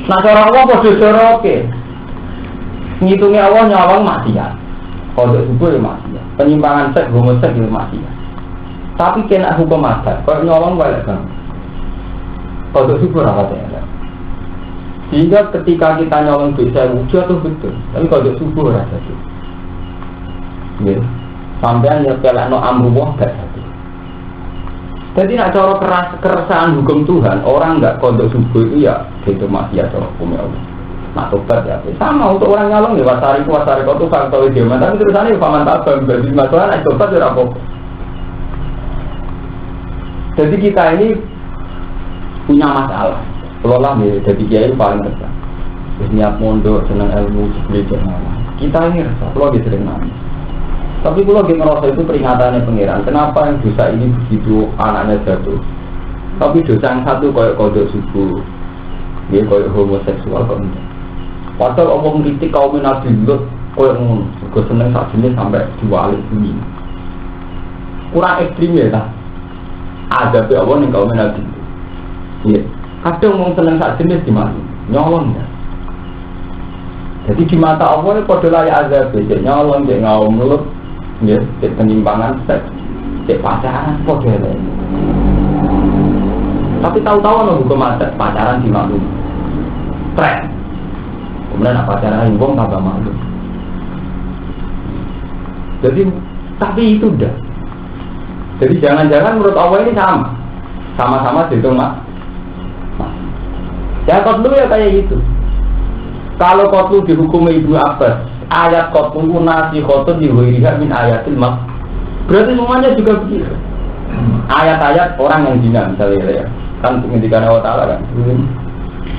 nak cara Allah kodok jorok ngitungnya Allah nyolong maksiat kodok subuh ya maksiat penyimpangan seks, homoseks itu masih. Tapi kena hukum adat, kalau nyolong balik kan. Kalau syukur apa ya? Sehingga ketika kita nyolong bisa wujud atau betul, tapi kalau syukur ada tu. Ya, sampai yang pelak no amruwah gak satu. Jadi nak cara keresahan hukum Tuhan, orang nggak kodok syukur itu ya itu masih ada hukum Allah. Nah tobat ya, sama untuk orang nyolong ya wasari kau tuh faktor idioma, tapi terusannya paman tabang berarti masalah naik tobat ya apa? Jadi kita ini punya masalah, kelola nih, jadi kiai paling resah. Niat mondok, senang ilmu, belajar nama. Kita ini resah, kalau dia sering nangis. Tapi kalau dia merasa itu peringatannya pangeran, kenapa yang dosa ini begitu anaknya jatuh? Tapi dosa yang satu kayak kodok subuh, dia kayak homoseksual kok enggak. Padahal Allah mengkritik kaum Nabi Lut koyo ngono, juga seneng sak jenis sampai diwalik bumi. Kurang ekstrim ya ta. Ada be Allah ning kaum Nabi. Iya. Kadang wong seneng sak jenis di mana? Nyolong ya. Jadi di mata Allah ini padha layak azab, nyolong cek ngaum Lut, ya, cek penyimpangan seks, cek pacaran padha layak. Tapi tahu-tahu ana hukum adat pacaran di maklum. Trek. Kemudian apa cara himbong tambah malu. Jadi tapi itu udah. Jadi jangan-jangan menurut Allah ini sama-sama dihitung mas. Ya kotlu ya kayak gitu. Kalau kotlu dihukumi Ibnu Abbas, ayat kotlu nasikhotun diwiriha min ayatil mas. Berarti semuanya juga begitu. Ayat-ayat orang yang zina misalnya ya. Kan pendidikan Allah Ta'ala kan.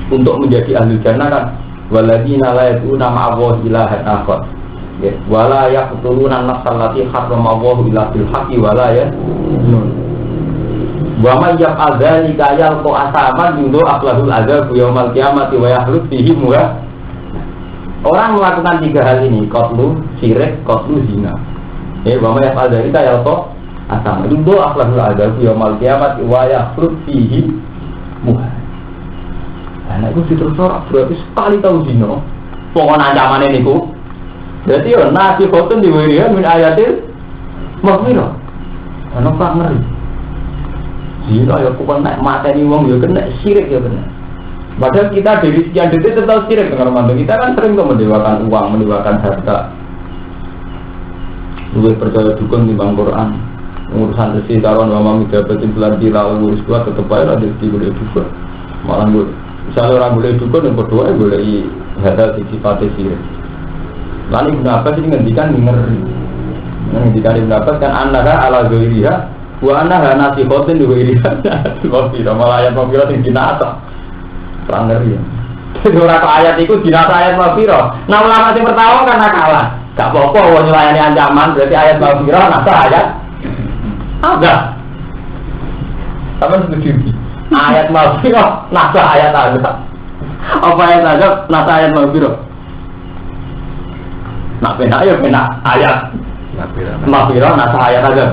Untuk menjadi ahli jannah kan. Waladina la yad'una ma'allahi ilahan akhar. Wala yaqtuluna an-nafsal lati harrama Allahu illa bil haqqi wala yaznun. Wa may yaf'al dzalika yalqa asaman yudu aqlahul adzab yaumal qiyamati wa yahlud fihi murah. Orang melakukan tiga hal ini, qatlu, syirik, qatlu, zina. Wa may yaf'al dzalika yalqa asaman yudu aqlahul adzab yaumal qiyamati wa yahlud fihi murah. Anak itu ditersorak berarti sekali tahu zina. Pokoknya ancaman ini ku. Berarti ya nasi khotun diwirihan min ayatil maghfirah. Anak tak ngeri. Zina ya bukan naik materi wong ya kena syirik ya benar. Padahal kita dari sekian detik tetap syirik dengan mantu. Kita kan sering tuh mendewakan uang, mendewakan harta. Lebih percaya dukun di Bang Quran. Urusan resi taruhan wama midabatin bulan dilal ngurus kuat tetap aja ada di boleh dukun. Malah gue misalnya orang boleh dukun yang berdua boleh hadal sifat syirik. Lalu Ibnu Abbas ini ngendikan ngeri. Ngendikan Ibnu Abbas kan annaha ala ghairiha wa annaha nasikhatun li ghairiha. Sebab malah ayat mafirah sing dinasa. Terang ngeri. Jadi ora ayat iku dinasa ayat mafirah. Nah ulama sing pertama kan nakalan. Gak apa-apa wong nyulayani ancaman berarti ayat mafirah nasa ayat. Ada. Sama setuju. Ayat mafirah nasa ayat azab. Apa ayat azab nasa ayat mafirah? Nak penak ya penak ayat mafirah nasa ayat azab.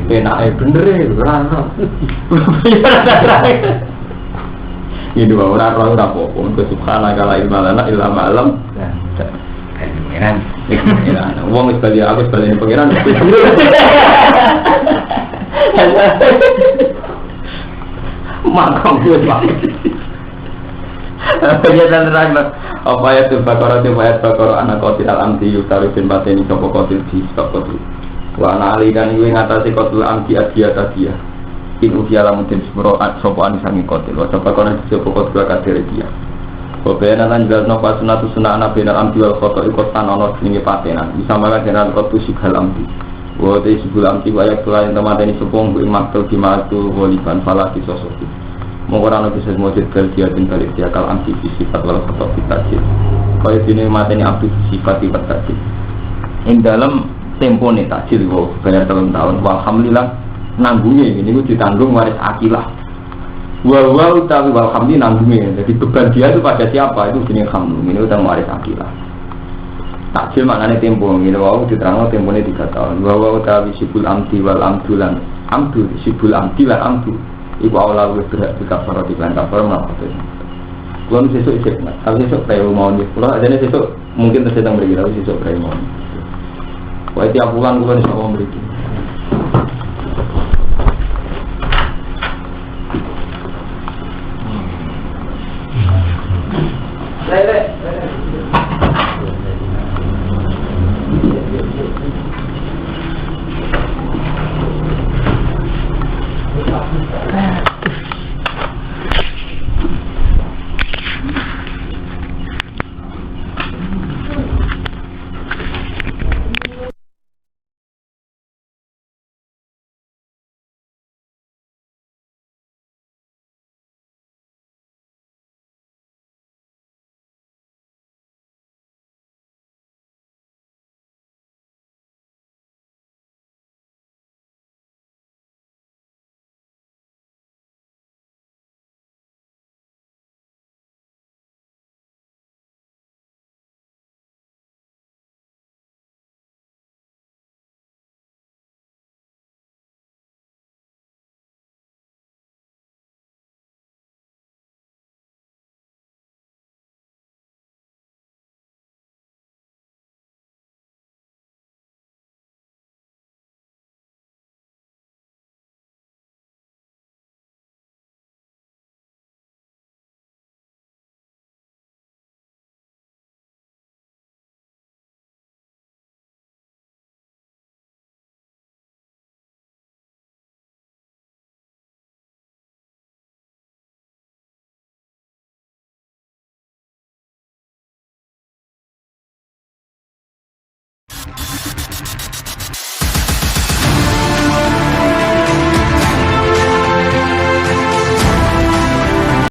Enake bener e ora ora. Ini ora apa-apa. Mungkin subhanaka la ilma lana illa ma 'allam. Pengiran. Wong wis bali aku bali pengiran. Makam kuwi banget. Penjelasan terakhir apa ya tuh bakar anak kotil amti yutari bin bateni sopo kotil di sopo kotil wa nali dan iwe ngatasi kotil amti adia tadia in usia lamun tim sepuro sopo anisangi kotil wa sopo kotil sopo kotil kadir dia Bobena lan jelas nopo sunatu sunah anak benar amti wal koto ikut tanono selingi patenan bisa malah jenal kotil sigal amti wa te sigul amti wa yak tulain temateni sepung bu imaktul dimatu waliban falaki sosoki mengurang lebih semujud berdiatin balik diakal anti sifat walau kotor fitajid kaya sini mateni abdi sifat tajid yang dalam tempo ini tajid bayar tahun walhamdulillah nanggungnya ini ditanggung waris akilah walau tapi walhamdulillah nanggungnya jadi beban dia itu pada siapa itu jenis hamdung ini utang waris akilah tajid maknanya tempo ini wow diterangkan tempo ini 3 tahun walau tapi sibul amdi wal amdulan amdu sibul amdi wal amdu ibu awal lebih berat di kafar di plan kafar melakukan. Kalau sesuk isek, tapi sesuk preu mau nih. Kalau ada sesuk mungkin tersedang beri, tapi sesuk preu mau. Wah tiap bulan nih sama beri.